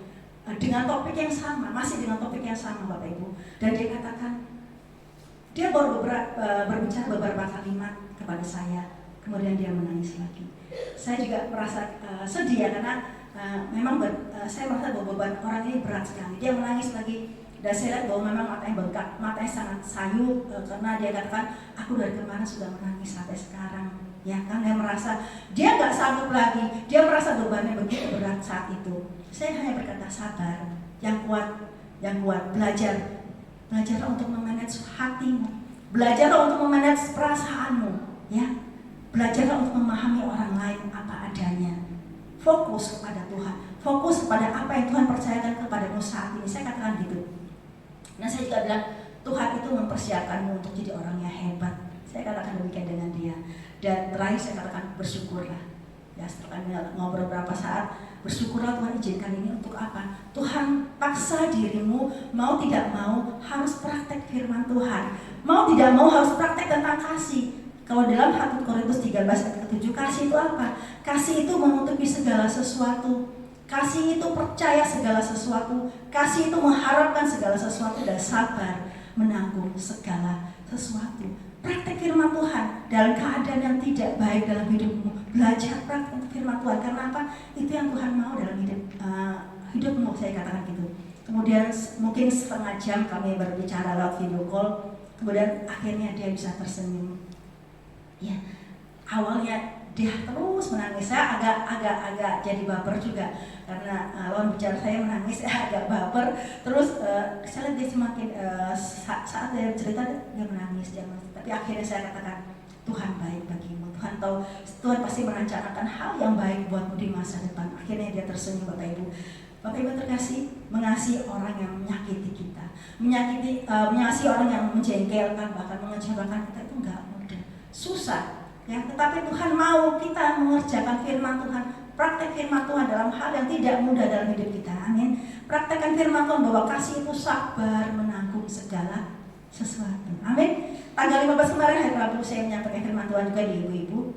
dengan topik yang sama, masih dengan topik yang sama, Bapak Ibu. Dan dia katakan dia baru berbicara beberapa kalimat kepada saya, kemudian dia menangis lagi. Saya juga merasa sedih ya, karena memang saya merasa bahwa beban orang ini berat sekali. Dia menangis lagi. Dan saya lihat bahwa memang matanya bengkak, matanya sangat sayu, karena dia katakan, "Aku dari kemarin sudah menangis sampai sekarang." Ya kan, dia merasa dia nggak sanggup lagi, dia merasa bebannya begitu berat saat itu. Saya hanya berkata sabar, yang kuat, belajarlah untuk memanage hatimu, belajarlah untuk memanage perasaanmu, ya, belajarlah untuk memahami orang lain apa adanya. Fokus kepada Tuhan, fokus kepada apa yang Tuhan percayakan kepadamu saat ini. Saya katakan gitu. Nah, saya juga bilang Tuhan itu mempersiapkanmu untuk jadi orang yang hebat. Saya katakan demikian dengan dia. Dan terakhir saya katakan bersyukurlah. Ya, setelah ngobrol beberapa saat, bersyukurlah Tuhan izinkan ini untuk apa? Tuhan paksa dirimu, mau tidak mau harus praktek firman Tuhan. Mau tidak mau harus praktek tentang kasih. Kalau dalam 1 Korintus 13 ayat 7, kasih itu apa? Kasih itu menutupi segala sesuatu. Kasih itu percaya segala sesuatu. Kasih itu mengharapkan segala sesuatu dan sabar menanggung segala sesuatu. Praktek firman Tuhan dalam keadaan yang tidak baik dalam hidupmu. Belajar praktek firman Tuhan. Karena apa? Itu yang Tuhan mau dalam hidupmu, saya katakan gitu. Kemudian mungkin setengah jam kami berbicara lewat video call. Kemudian akhirnya dia bisa tersenyum. Ya, awalnya dia terus menangis. Saya agak jadi baper juga karena lawan bicara saya menangis, saya agak baper. Terus saya lihat dia semakin saat dia cerita dia menangis. Tapi akhirnya saya katakan, Tuhan baik bagimu. Tuhan tahu, Tuhan pasti merencanakan hal yang baik buatmu di masa depan. Akhirnya dia tersenyum, Bapak Ibu. Bapak Ibu terkasih, mengasihi orang yang menyakiti kita, mengasihi orang yang menjengkelkan, bahkan mengecewakan kita itu enggak mudah, susah. Ya, tetapi Tuhan mau kita mengerjakan firman Tuhan, praktek firman Tuhan dalam hal yang tidak mudah dalam hidup kita. Amin. Praktekkan firman Tuhan bahwa kasih itu sabar menanggung segala sesuatu. Amin. Tanggal 15 kemarin hari Rabu saya menyampaikan firman Tuhan juga di ibu-ibu,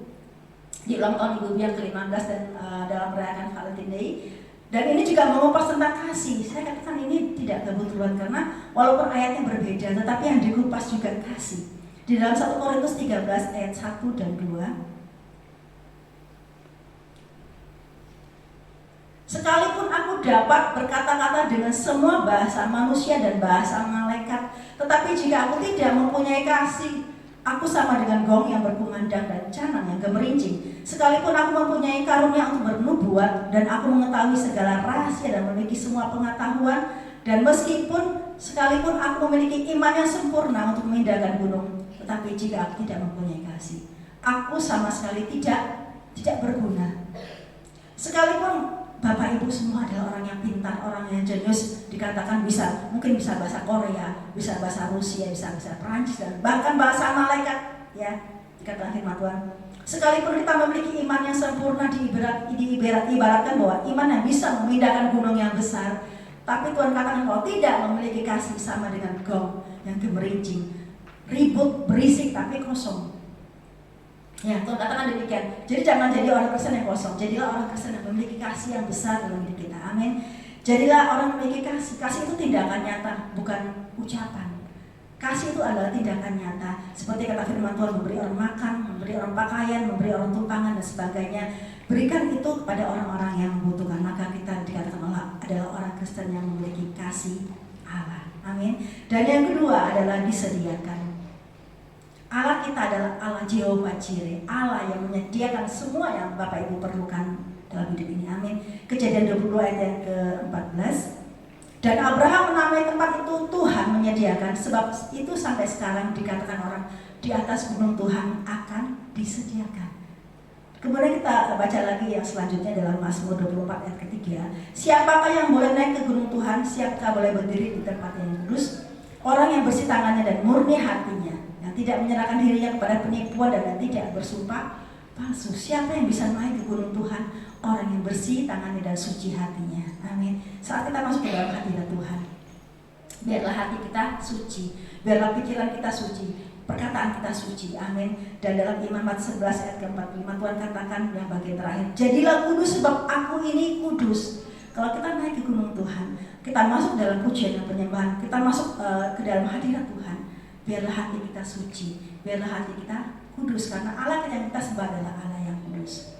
di ulang tahun ibu-ibu yang ke-15 dan dalam merayakan Valentine Day. Dan ini juga mengupas tentang kasih. Saya katakan ini tidak kebetulan karena walaupun ayatnya berbeda, tetapi yang dikupas juga kasih. Di dalam 1 Korintus 13 ayat 1 dan 2. Sekalipun aku dapat berkata-kata dengan semua bahasa manusia dan bahasa malaikat, tetapi jika aku tidak mempunyai kasih, aku sama dengan gong yang berkumandang dan canang yang gemerincing. Sekalipun aku mempunyai karunia untuk bernubuat dan aku mengetahui segala rahasia dan memiliki semua pengetahuan, dan meskipun sekalipun aku memiliki iman yang sempurna untuk memindahkan gunung, tetapi jika aku tidak mempunyai kasih, aku sama sekali tidak berguna. Sekalipun Bapak Ibu semua adalah orang yang pintar, orang yang jenius, dikatakan mungkin bisa bahasa Korea, bisa bahasa Rusia, bisa bahasa Prancis, dan bahkan bahasa malaikat, ya, dikatakan firman Tuhan. Sekalipun kita memiliki iman yang sempurna, diibaratkan bahwa iman yang bisa memindahkan gunung yang besar, tapi Tuhan katakan bahwa tidak memiliki kasih sama dengan gong yang gemerincing, ribut, berisik, tapi kosong. Ya, Tuhan katakan demikian. Jadi jangan jadi orang Kristen yang kosong. Jadilah orang Kristen yang memiliki kasih yang besar dalam hidup kita. Amin. Jadilah orang yang memiliki kasih. Kasih itu tindakan nyata, bukan ucapan. Kasih itu adalah tindakan nyata. Seperti kata firman Tuhan, memberi orang makan, memberi orang pakaian, memberi orang tumpangan dan sebagainya. Berikan itu kepada orang-orang yang membutuhkan. Maka kita dikatakan adalah orang Kristen yang memiliki kasih Allah. Amin. Dan yang kedua adalah disediakan. Allah kita adalah Allah Jehovah Jireh, Allah yang menyediakan semua yang Bapak Ibu perlukan dalam hidup ini. Amin. Kejadian 22 ayat yang ke-14. Dan Abraham menamai tempat itu Tuhan menyediakan, sebab itu sampai sekarang dikatakan orang di atas gunung Tuhan akan disediakan. Kemudian kita baca lagi yang selanjutnya dalam Mazmur 24 ayat ketiga. Siapakah yang boleh naik ke gunung Tuhan? Siapakah boleh berdiri di tempat yang kudus? Orang yang bersih tangannya dan murni hatinya, yang tidak menyerahkan dirinya kepada penipuan dan yang tidak bersumpah palsu. Siapa yang bisa naik ke gunung Tuhan? Orang yang bersih tangannya dan suci hatinya. Amin. Saat kita masuk ke dalam hadirat Tuhan, biarlah hati kita suci, biarlah pikiran kita suci, perkataan kita suci. Amin. Dan dalam Imamat 11 ayat ke-45 Tuhan katakan yang bagian terakhir, jadilah kudus sebab aku ini kudus. Kalau kita naik ke gunung Tuhan, kita masuk dalam pujian dan penyembahan, kita masuk ke dalam hadirat Tuhan, biarlah hati kita suci, biarlah hati kita kudus, karena Allah yang kita sembah adalah Allah yang kudus.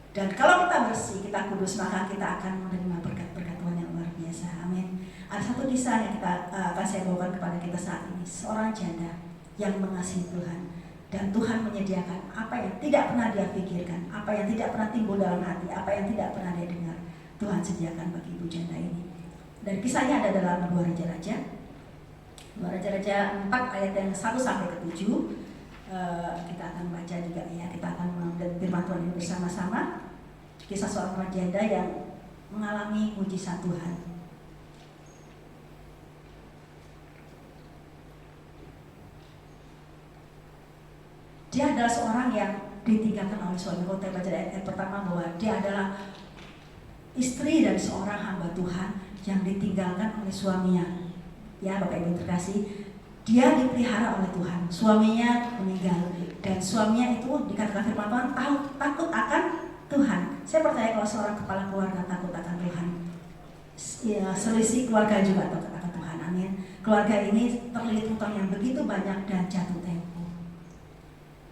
Dan kalau kita bersih, kita kudus, maka kita akan menerima berkat-berkat Tuhan yang luar biasa. Amin. Ada satu kisah yang akan saya bawakan kepada kita saat ini. Seorang janda yang mengasihi Tuhan, dan Tuhan menyediakan apa yang tidak pernah dia pikirkan, apa yang tidak pernah timbul dalam hati, apa yang tidak pernah dia dengar, Tuhan sediakan bagi ibu janda ini. Dan kisahnya ada dalam 2 Raja-Raja 4 ayat yang 1 sampai ke 7. Kita akan baca juga ya, kita akan mengambil firman Tuhan ini bersama-sama. Kisah seorang janda yang mengalami mujizat Tuhan. Dia adalah seorang yang ditinggalkan oleh suami. Kalau kita baca ayat pertama bahwa dia adalah istri dari seorang hamba Tuhan yang ditinggalkan oleh suaminya. Ya, Bapak Ibu terkasih, dia dipelihara oleh Tuhan. Suaminya meninggal dan suaminya itu dikatakan firman Tuhan takut akan Tuhan. Saya percaya kalau seorang kepala keluarga takut akan Tuhan, ya, selisih keluarga juga takut akan Tuhan. Amin. Keluarga ini terlilit hutang yang begitu banyak dan jatuh tempo.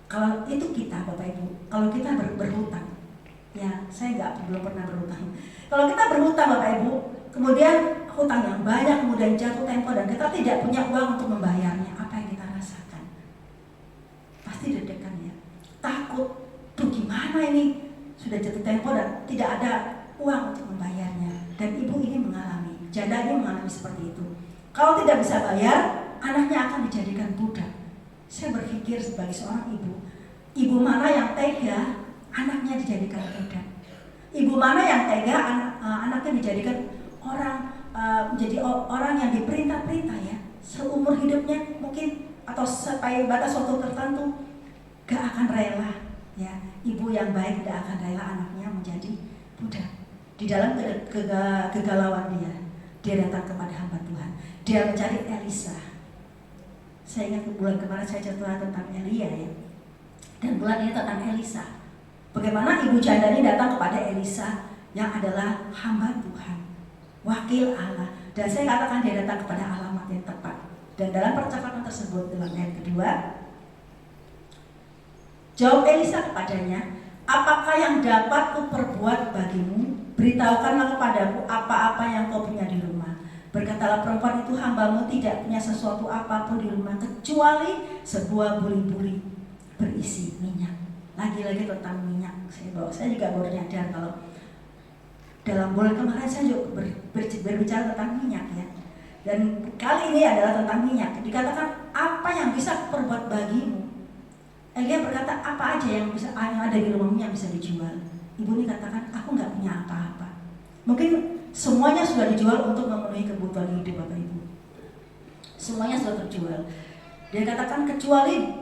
Kalau itu kita, Bapak Ibu, kalau kita berhutang, ya saya belum pernah berhutang. Kalau kita berhutang, Bapak Ibu, kemudian hutang yang banyak, kemudian jatuh tempo dan kita tidak punya uang untuk membayarnya, apa yang kita rasakan? Pasti deg-degan ya, takut. Tuh gimana ini? Sudah jatuh tempo dan tidak ada uang untuk membayarnya. Dan ibu ini mengalami, janda ini mengalami seperti itu. Kalau tidak bisa bayar, anaknya akan dijadikan budak. Saya berpikir sebagai seorang ibu mana yang tega anaknya dijadikan budak? Ibu mana yang tega anaknya dijadikan menjadi orang yang diperintah-perintah ya. Seumur hidupnya mungkin atau sampai batas waktu tertentu gak akan rela ya. Ibu yang baik gak akan rela anaknya menjadi budak. Di dalam kegalauan dia datang kepada hamba Tuhan. Dia mencari Elisa. Saya ingat bulan kemarin saya cerita tentang Elia ya. Dan bulan ini tentang Elisa. Bagaimana ibu janda ini datang kepada Elisa yang adalah hamba Tuhan, wakil Allah. Dan saya katakan dia datang kepada alamat yang tepat. Dan dalam percakapan tersebut dalam ayat kedua, jawab Elisa kepadanya, apakah yang dapat kuperbuat bagimu? Beritahukanlah kepadaku apa-apa yang kau punya di rumah. Berkatalah perempuan itu, hambamu tidak punya sesuatu apapun di rumah kecuali sebuah buli-buli berisi minyak. Lagi-lagi tentang minyak. Saya juga baru nyadar kalau dalam bulan kemarin saya juga berbicara tentang minyak ya. Dan kali ini adalah tentang minyak. Dikatakan apa yang bisa kuperbuat bagimu. Elia berkata, apa aja yang ada di rumahmu yang bisa dijual. Ibu ini katakan, aku nggak punya apa-apa. Mungkin semuanya sudah dijual untuk memenuhi kebutuhan hidup Bapak Ibu. Semuanya sudah terjual. Dia katakan kecuali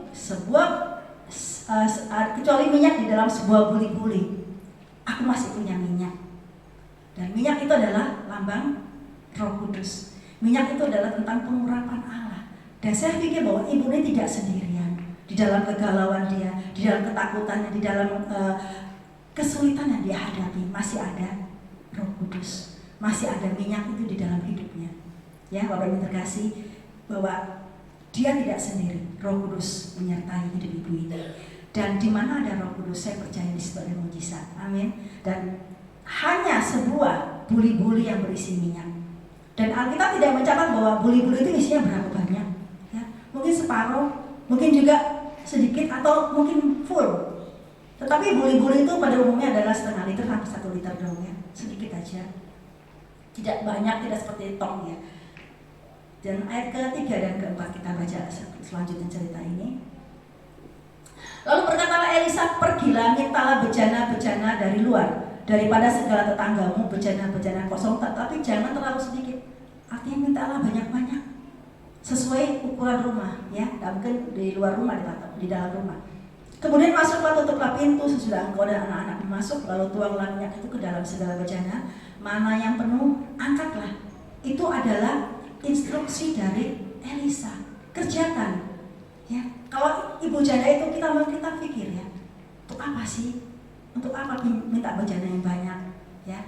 minyak di dalam sebuah buli-buli. Aku masih punya minyak. Dan minyak itu adalah lambang Roh Kudus. Minyak itu adalah tentang pengurapan Allah. Dan saya pikir bahwa ibu ini tidak sendirian. Di dalam kegalauan dia, di dalam ketakutannya, di dalam kesulitan yang dia hadapi, masih ada Roh Kudus, masih ada minyak itu di dalam hidupnya. Ya, Bapak Ibu terkasih, bahwa dia tidak sendiri. Roh Kudus menyertai hidup ibu ini. Dan di mana ada Roh Kudus, saya percaya di situ ada mujizat. Amin. Dan hanya sebuah buli-buli yang berisi minyak. Dan Alkitab tidak mencatat bahwa buli-buli itu isinya berapa banyak. Ya, mungkin separuh, mungkin juga sedikit atau mungkin full. Tetapi buli-buli itu pada umumnya adalah setengah liter sampai 1 liter dong ya, sedikit aja, tidak banyak, tidak seperti tong ya. Dan ayat ketiga dan keempat kita baca selanjutnya cerita ini. Lalu berkatalah Elisa, pergilah, mintalah bejana-bejana dari luar, daripada segala tetanggamu bejana-bejana kosong, tetapi jangan terlalu sedikit. Artinya mintalah banyak-banyak, sesuai ukuran rumah ya, mungkin di luar rumah, di dalam rumah. Kemudian masuklah, tutuplah pintu sesudah engkau dan anak-anak masuk, lalu tuanglah minyak itu ke dalam segala bejana, mana yang penuh angkatlah. Itu adalah instruksi dari Elisa. Kerjakan. Ya, kalau ibu janda itu kita pikir ya, untuk apa sih? Untuk apa minta bejana yang banyak? Ya,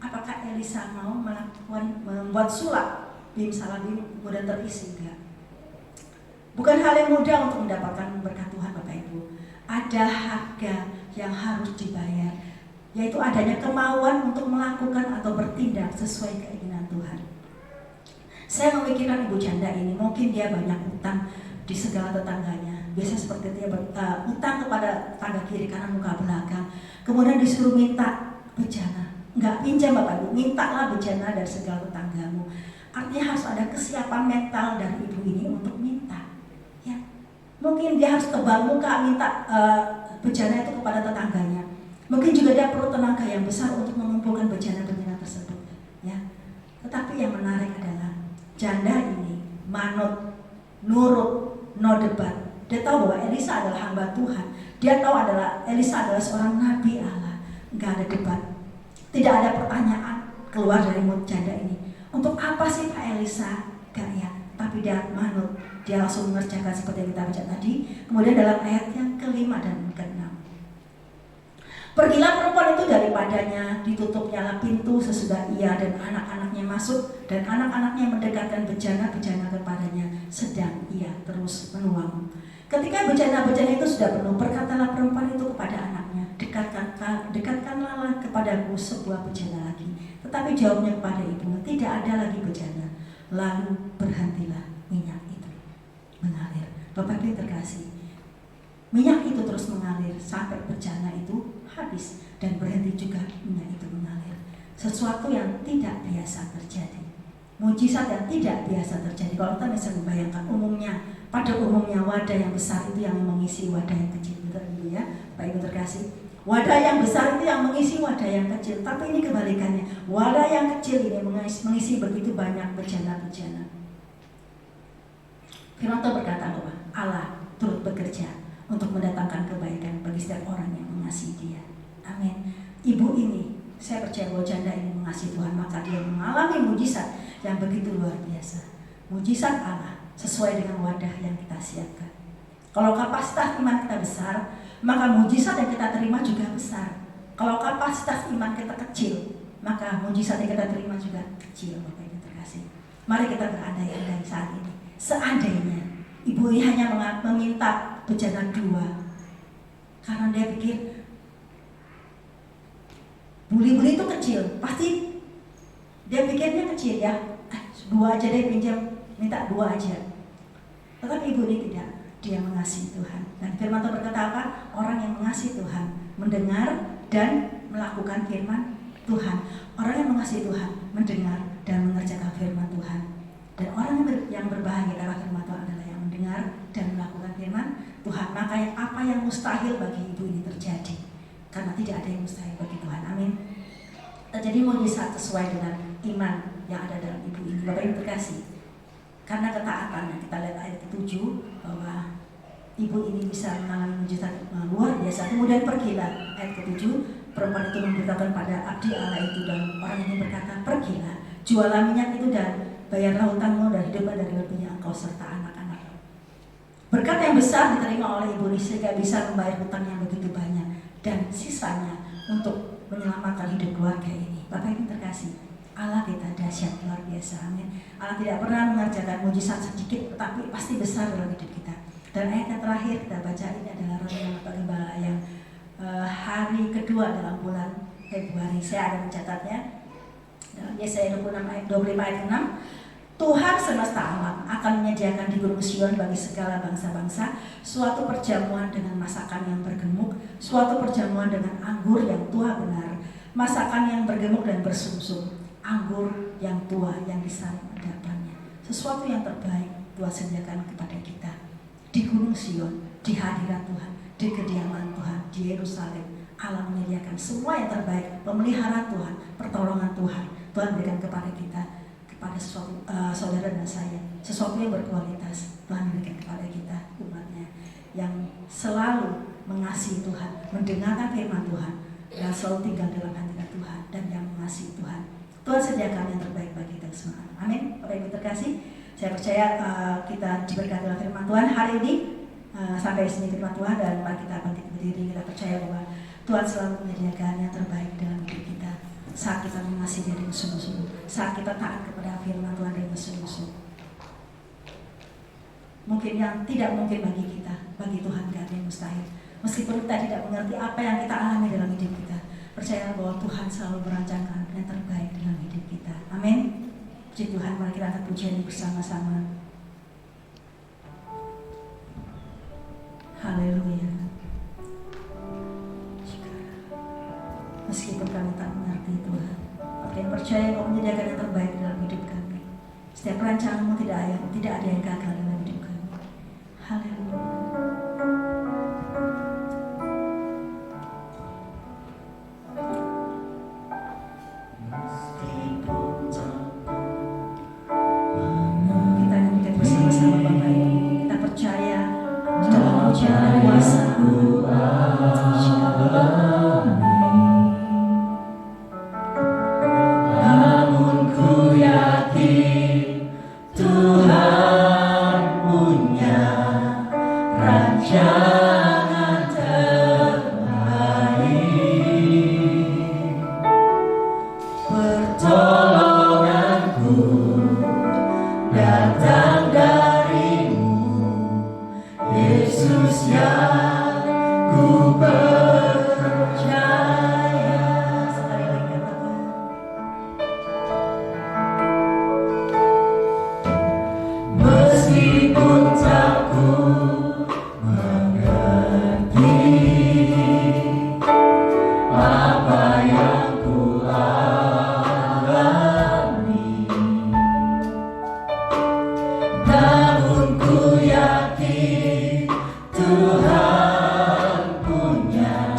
apakah Elisa mau membuat sulap bim salah bim kemudian terisi? Enggak. Bukan hal yang mudah untuk mendapatkan berkat Tuhan Bapak Ibu. Ada harga yang harus dibayar, yaitu adanya kemauan untuk melakukan atau bertindak sesuai keinginan Tuhan. Saya memikirkan ibu janda ini, mungkin dia banyak utang di segala tetangganya. Biasa seperti dia utang kepada tetangga kiri kanan muka belakang, kemudian disuruh minta bejana. Enggak pinjam Bapak Ibu, mintalah bejana dari segala tetanggamu. Artinya harus ada kesiapan mental dari ibu ini untuk minta. Ya, mungkin dia harus tebal muka minta bejana itu kepada tetangganya. Mungkin juga dia perlu tenaga yang besar untuk mengumpulkan bejana-bejana tersebut. Ya, tetapi yang menarik adalah janda ini manut, nurut, no debat. Dia tahu bahwa Elisa adalah hamba Tuhan. Dia tahu Elisa adalah seorang nabi Allah. Enggak ada debat, tidak ada pertanyaan keluar dari mulut janda ini. Untuk apa sih Pak Elisa? Gak ya, tapi dia manut. Dia langsung mengerjakan seperti yang kita baca tadi. Kemudian dalam ayat yang kelima dan keenam, pergilah perempuan itu daripadanya, ditutupnyalah pintu sesudah ia dan anak-anaknya masuk, dan anak-anaknya mendekatkan bejana-bejana kepadanya, sedang ia terus menuang. Ketika bejana-bejana itu sudah penuh, berkatalah perempuan itu kepada anaknya, dekatkanlah kepadaku sebuah bejana lagi. Tetapi jawabnya kepada ibu, tidak ada lagi bejana. Lalu berhentilah minyak itu mengalir. Bapak Ibu terkasih, minyak itu terus mengalir sampai bejana itu habis, dan berhenti juga minyak itu mengalir. Sesuatu yang tidak biasa terjadi, mujizat yang tidak biasa terjadi. Kalau kita bisa membayangkan, pada umumnya wadah yang besar itu yang mengisi wadah yang kecil, betul Ibu ya, Bapak Ibu terkasih. Wadah yang besar itu yang mengisi wadah yang kecil, tapi ini kebalikannya. Wadah yang kecil ini mengisi begitu banyak bejana-bejana. Firman Tuhan berkata bahwa Allah turut bekerja untuk mendatangkan kebaikan bagi setiap orang yang mengasihi Dia. Amin. Ibu ini, saya percaya bahwa janda ini mengasihi Tuhan, maka dia mengalami mujizat yang begitu luar biasa. Mujizat Allah sesuai dengan wadah yang kita siapkan. Kalau kapasitas iman kita besar, maka mujizat yang kita terima juga besar. Kalau kapasitas iman kita kecil, maka mujizat yang kita terima juga kecil. Bapak Ibu terkasih, mari kita berandai-andai saat ini. Seandainya ibu ini hanya meminta bejana 2, karena dia pikir buli-buli itu kecil, pasti dia pikirnya kecil ya. 2 aja deh pinjam, minta 2 aja. Tetapi ibu ini tidak, dia mengasihi Tuhan. Dan firman Tuhan berkata apa? Orang yang mengasihi Tuhan mendengar dan melakukan firman Tuhan. Orang yang mengasihi Tuhan mendengar dan mengerjakan firman Tuhan. Dan orang yang berbahagia adalah firman Tuhan adalah yang mendengar dan melakukan firman Tuhan. Maka apa yang mustahil bagi ibu ini terjadi, karena tidak ada yang mustahil bagi Tuhan. Amin. Terjadi mujizat sesuai dengan iman yang ada dalam ibu ini. Bapak Ibu terkasih, karena ketaatannya, kita lihat ayat ke-7 bahwa ibu ini bisa mengalami mujizat luar biasa. Kemudian pergilah, ayat ke-7, perempuan itu memberitakan pada abdi Allah itu, dan orang ini berkata, pergilah, jualah minyak itu dan bayarlah hutangmu dan hiduplah dari lebihnya engkau serta anak-anak. Berkat yang besar diterima oleh ibu ini sehingga bisa membayar hutang yang begitu banyak dan sisanya untuk menyelamatkan hidup keluarga ini. Bapak Ibu terkasih, Allah kita dahsyat luar biasa. Amin. Allah tidak pernah mengerjakan mujizat sedikit, tetapi pasti besar dalam hidup kita. Dan ayat yang terakhir kita baca ini adalah renungan Pak Gembala yang hari kedua dalam bulan Februari. Saya ada mencatatnya dalam Yesaya 25 ayat 6. Tuhan semesta alam akan menyediakan di Gunung Sion bagi segala bangsa-bangsa suatu perjamuan dengan masakan yang bergemuk, suatu perjamuan dengan anggur yang tua benar, masakan yang bergemuk dan bersumsum, anggur yang tua yang disaring endapannya. Sesuatu yang terbaik Tuhan sediakan kepada kita di Gunung Sion, di hadirat Tuhan, di kediaman Tuhan, di Yerusalem. Allah menyediakan semua yang terbaik, pemeliharaan Tuhan, pertolongan Tuhan. Tuhan berikan kepada kita, kepada sesuatu, saudara dan saya, sesuatu yang berkualitas. Tuhan berikan kepada kita, umatnya yang selalu mengasihi Tuhan, mendengarkan firman Tuhan, dan selalu tinggal dalam hadirat Tuhan, dan yang mengasihi Tuhan. Tuhan sediakan yang terbaik bagi kita semua. Amin. Bapak Ibu terkasih, saya percaya kita diberkati dalam firman Tuhan hari ini. Sampai sini firman Tuhan, dan mari kita bangkit berdiri. Kita percaya bahwa Tuhan selalu menyediakan yang terbaik dalam hidup kita saat kita mengasihi Dia dengan sungguh-sungguh, saat kita taat kepada firman Tuhan dengan sungguh-sungguh. Mungkin yang tidak mungkin bagi kita, bagi Tuhan tidak ada yang mustahil. Meskipun kita tidak mengerti apa yang kita alami dalam hidup kita, percayalah bahwa Tuhan selalu merancangkan yang terbaik dalam hidup kita. Amin. Puji Tuhan, mari kita angkat pujian ini bersama-sama. Haleluya. Meskipun kami tak mengerti Tuhan, tapi yang percaya Kau menyediakan yang terbaik dalam hidup kami. Setiap rancangan-Mu tidak ada yang gagal dalam hidup kami. Haleluya. Kita nyanyikan bersama-sama Bapak Ibu. Kita percaya dalam kuasa-Mu. Tuhan punya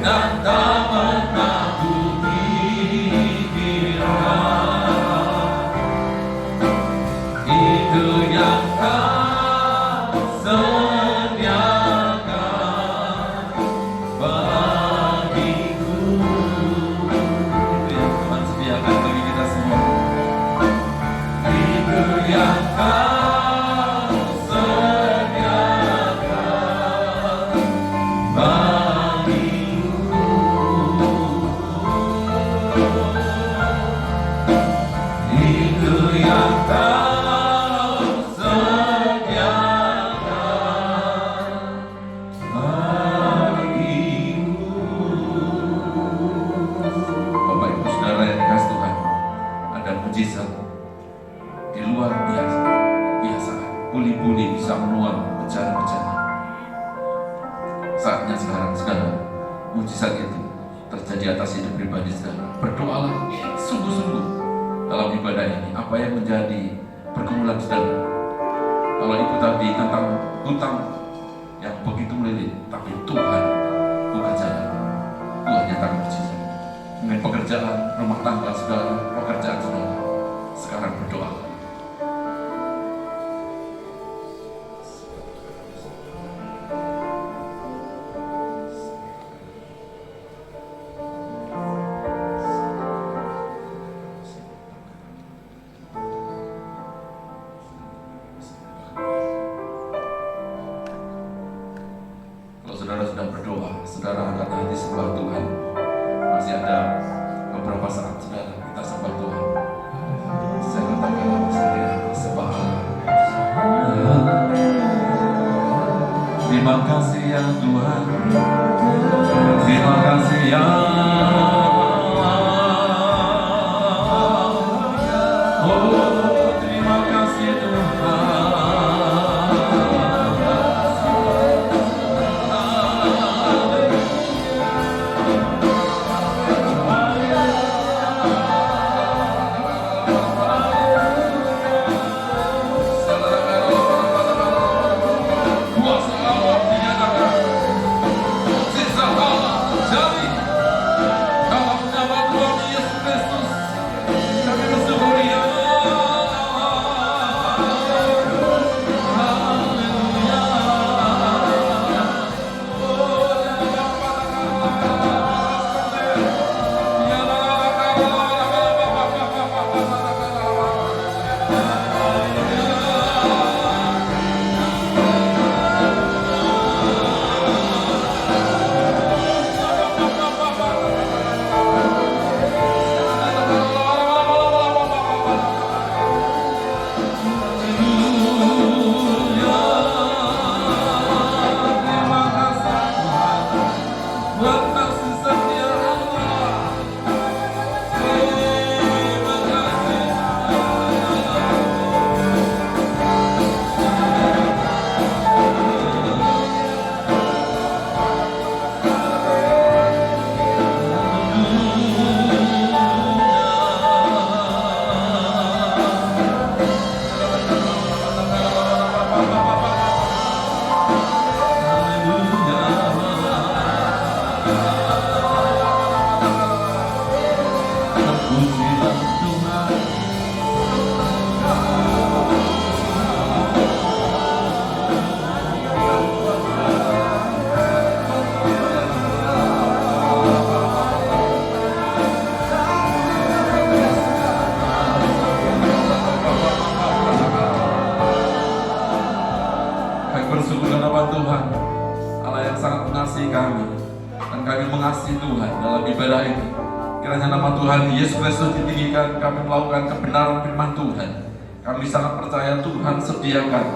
dan tak pernah kupikirkan. Itu yang Kau sediakan bagiku. Itu yang Tuhan sediakan bagi kita semua. Itu yang Kau sediakan bagiku. Itu yang Kau sediakan bagiku. Bapak Ibu Saudara yang dikasih Tuhan, ada mujizat di luar biasa. Buli-buli bisa menuang bencana-bencana. Saatnya sekarang saudara, mujizat itu terjadi atas hidup pribadi saudara. Berdoalah sungguh-sungguh dalam ibadah ini. Apa yang menjadi pergumulan saudara? Kalau itu tadi tentang hutang yang begitu melilit, tapi Tuhan buka jalan. Tuhan nyatakan mujizat. Dengan pekerjaan rumah tangga saudara, pekerjaan saudara, sekarang berdoa. Kalau saudara sudah berdoa, saudara angkat hati sembah Tuhan. Masih ada beberapa saat saudara kita sembah Tuhan. Saya katakan saudara sembah Allah. Terima kasih ya Tuhan. Terima kasih ya. Oh, terima kasih Tuhan. Kuasa Allah dinyatakan. Sisa Allah jadi dalam nama Tuhan Yesus Kristus. Kami bersyukur ya. Bersyukur hadapan Tuhan, Allah yang sangat mengasihi kami, dan kami mengasihi Tuhan dalam ibadah ini. Kiranya nama Tuhan Yesus Kristus ditinggikan. Kami melakukan kebenaran firman Tuhan. Kami sangat percaya Tuhan sediakan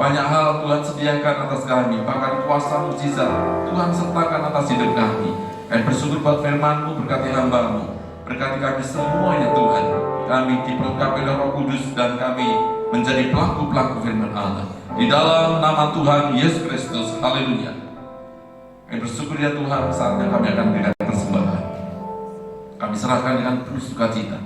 banyak hal. Tuhan sediakan atas kami, bahkan kuasa mujizat Tuhan sertakan atas hidup kami. Kami bersyukur buat firman-Mu, berkati hamba-Mu, berkati kami semua ya Tuhan. Kami diperlengkapi oleh Roh Kudus dan kami menjadi pelaku-pelaku firman Allah. Di dalam nama Tuhan Yesus Kristus, haleluya. Kami bersyukur ya Tuhan, saatnya kami akan berikan persembahan. Kami serahkan dengan penuh sukacita,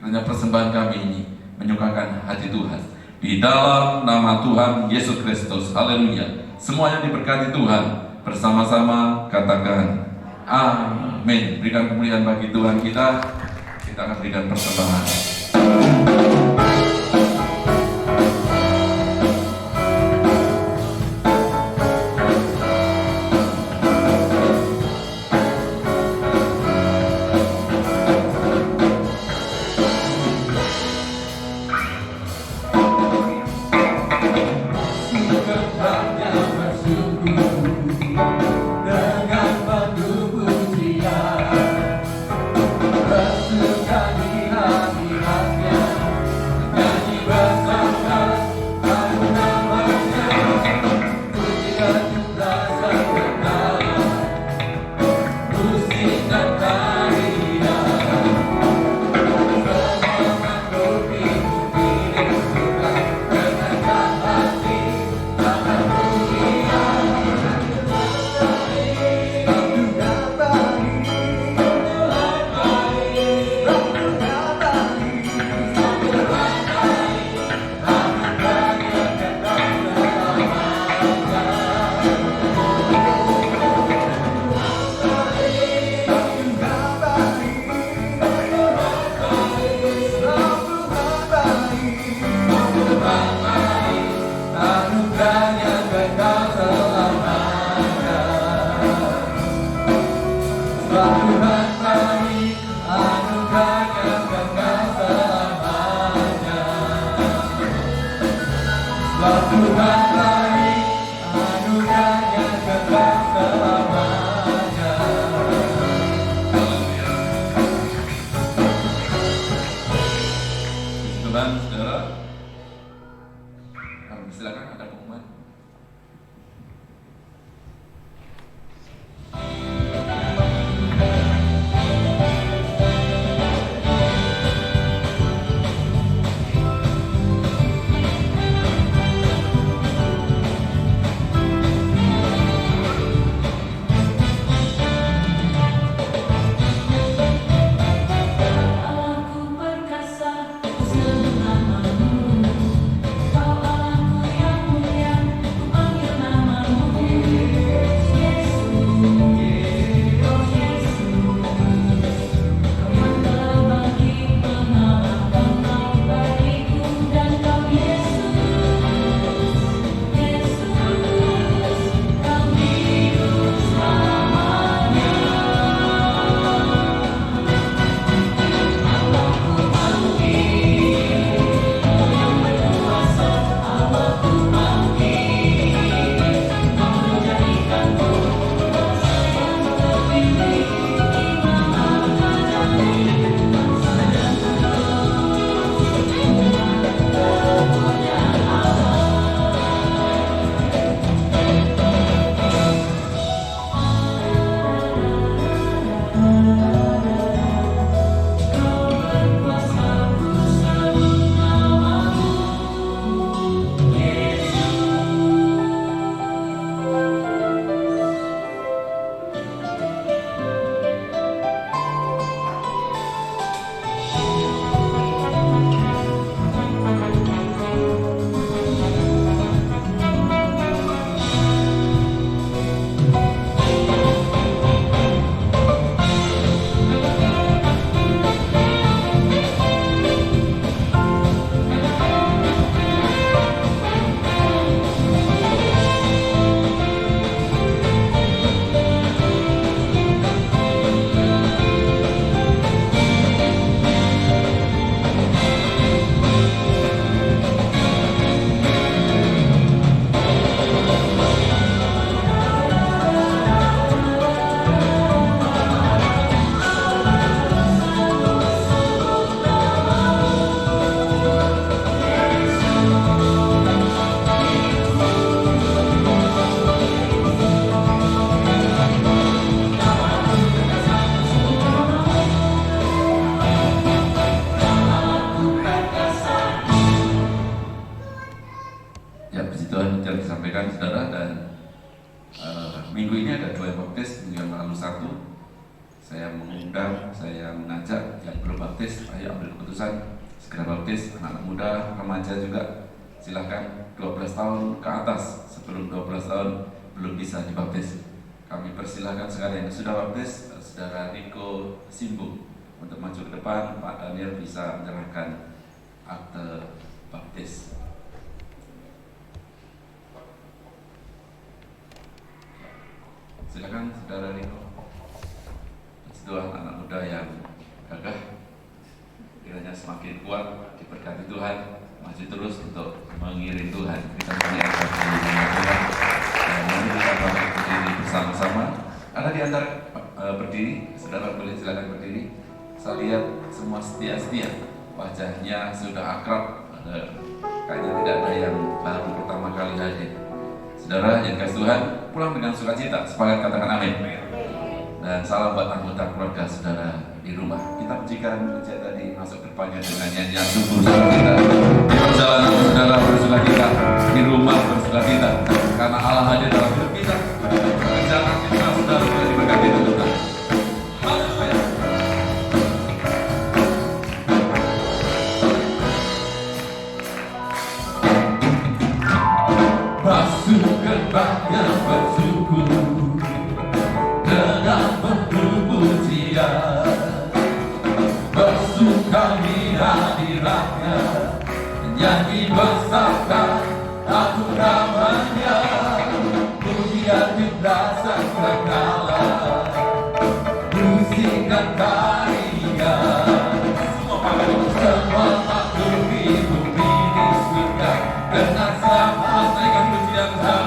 karena persembahan kami ini menyukakan hati Tuhan. Di dalam nama Tuhan Yesus Kristus, haleluya. Semuanya diberkati Tuhan, bersama-sama katakan Amin. Berikan kemuliaan bagi Tuhan kita. Kita akan berikan persembahan. Silakan, ada pengumuman. Minggu ini ada 2 baptis, minggu yang lalu 1. Saya mengundang, saya mengajak yang belum baptis, ayo ambil keputusan, segera baptis. Anak muda, remaja juga, silahkan 12 tahun ke atas. Sebelum 12 tahun belum bisa dibaptis. kami persilahkan sekalian sudah baptis, Saudara Riko Simbu untuk maju ke depan. Pak Daniel bisa menyerahkan akte baptis. Silakan Saudara Riko. Dua anak muda yang gagah, kiranya semakin kuat, diberkati Tuhan, maju terus untuk mengiring Tuhan. Kita menyiapkan Tuhan. Dan mari kita berdiri bersama-sama. Ada di antara berdiri, saudara boleh silakan berdiri. Saya lihat semua setia-setia, wajahnya sudah akrab. Kayaknya tidak ada yang baru pertama kali hadir. Saudara yang kasih Tuhan, pulang dengan sukacita. Sepakat katakan amin. Dan salam buat anggota keluarga saudara di rumah. Kita pujikan pujian tadi masuk depannya dengan nyanyian syukur kita. Di perjalanan saudara bersukacita, di rumah bersukacita, karena Allah hadir dalam hidup kita. Pekerjaan kita saudara sudah diberkati Tuhan. Haleluya. Basuh gerbangnya bersyukur dengan penuh pujian, bersuka di hadiratnya, nyanyi bersama aku namanya, pujian rasa segala, musik dan tarian, semua makhluk di bumi di surga, dengan sama naikkan pujian sama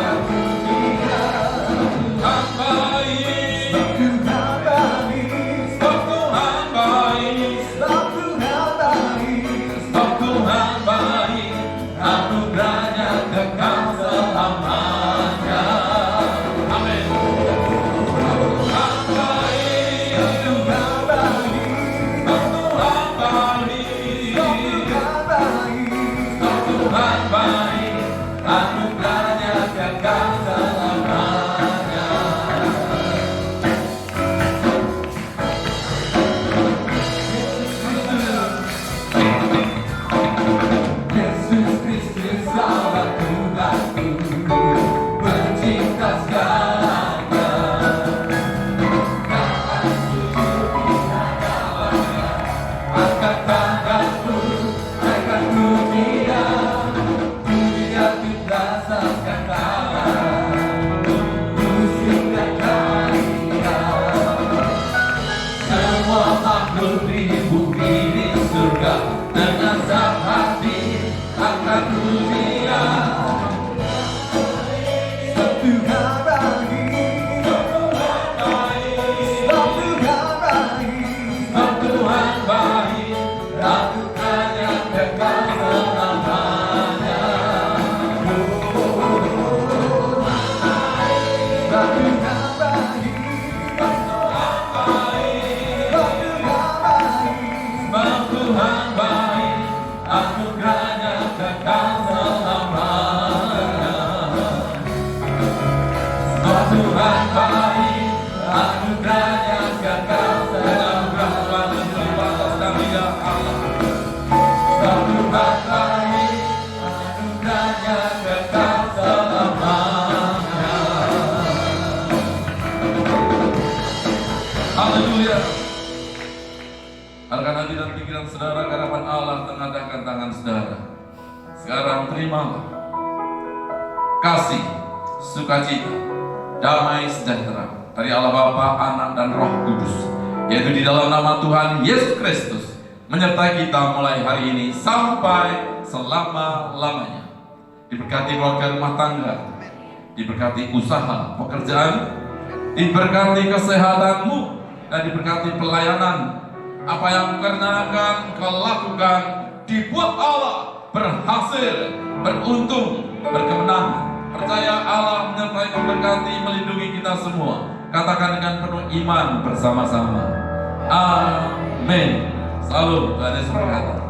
saudara ke hadapan Allah, tengadahkan tangan saudara. Sekarang terimalah kasih, sukacita, damai sejahtera dari Allah Bapa, Anak dan Roh Kudus, yaitu di dalam nama Tuhan Yesus Kristus, menyertai kita mulai hari ini sampai selama-lamanya. Diberkati keluarga rumah tangga, diberkati usaha, pekerjaan, diberkati kesehatanmu, dan diberkati pelayanan. Apa yang kerjakan, kau lakukan, dibuat Allah berhasil, beruntung, berkemenangan. Percaya Allah menyertai, memberkati, melindungi kita semua. Katakan dengan penuh iman bersama-sama. Amin. Salam, Tuhan Yesus berkata.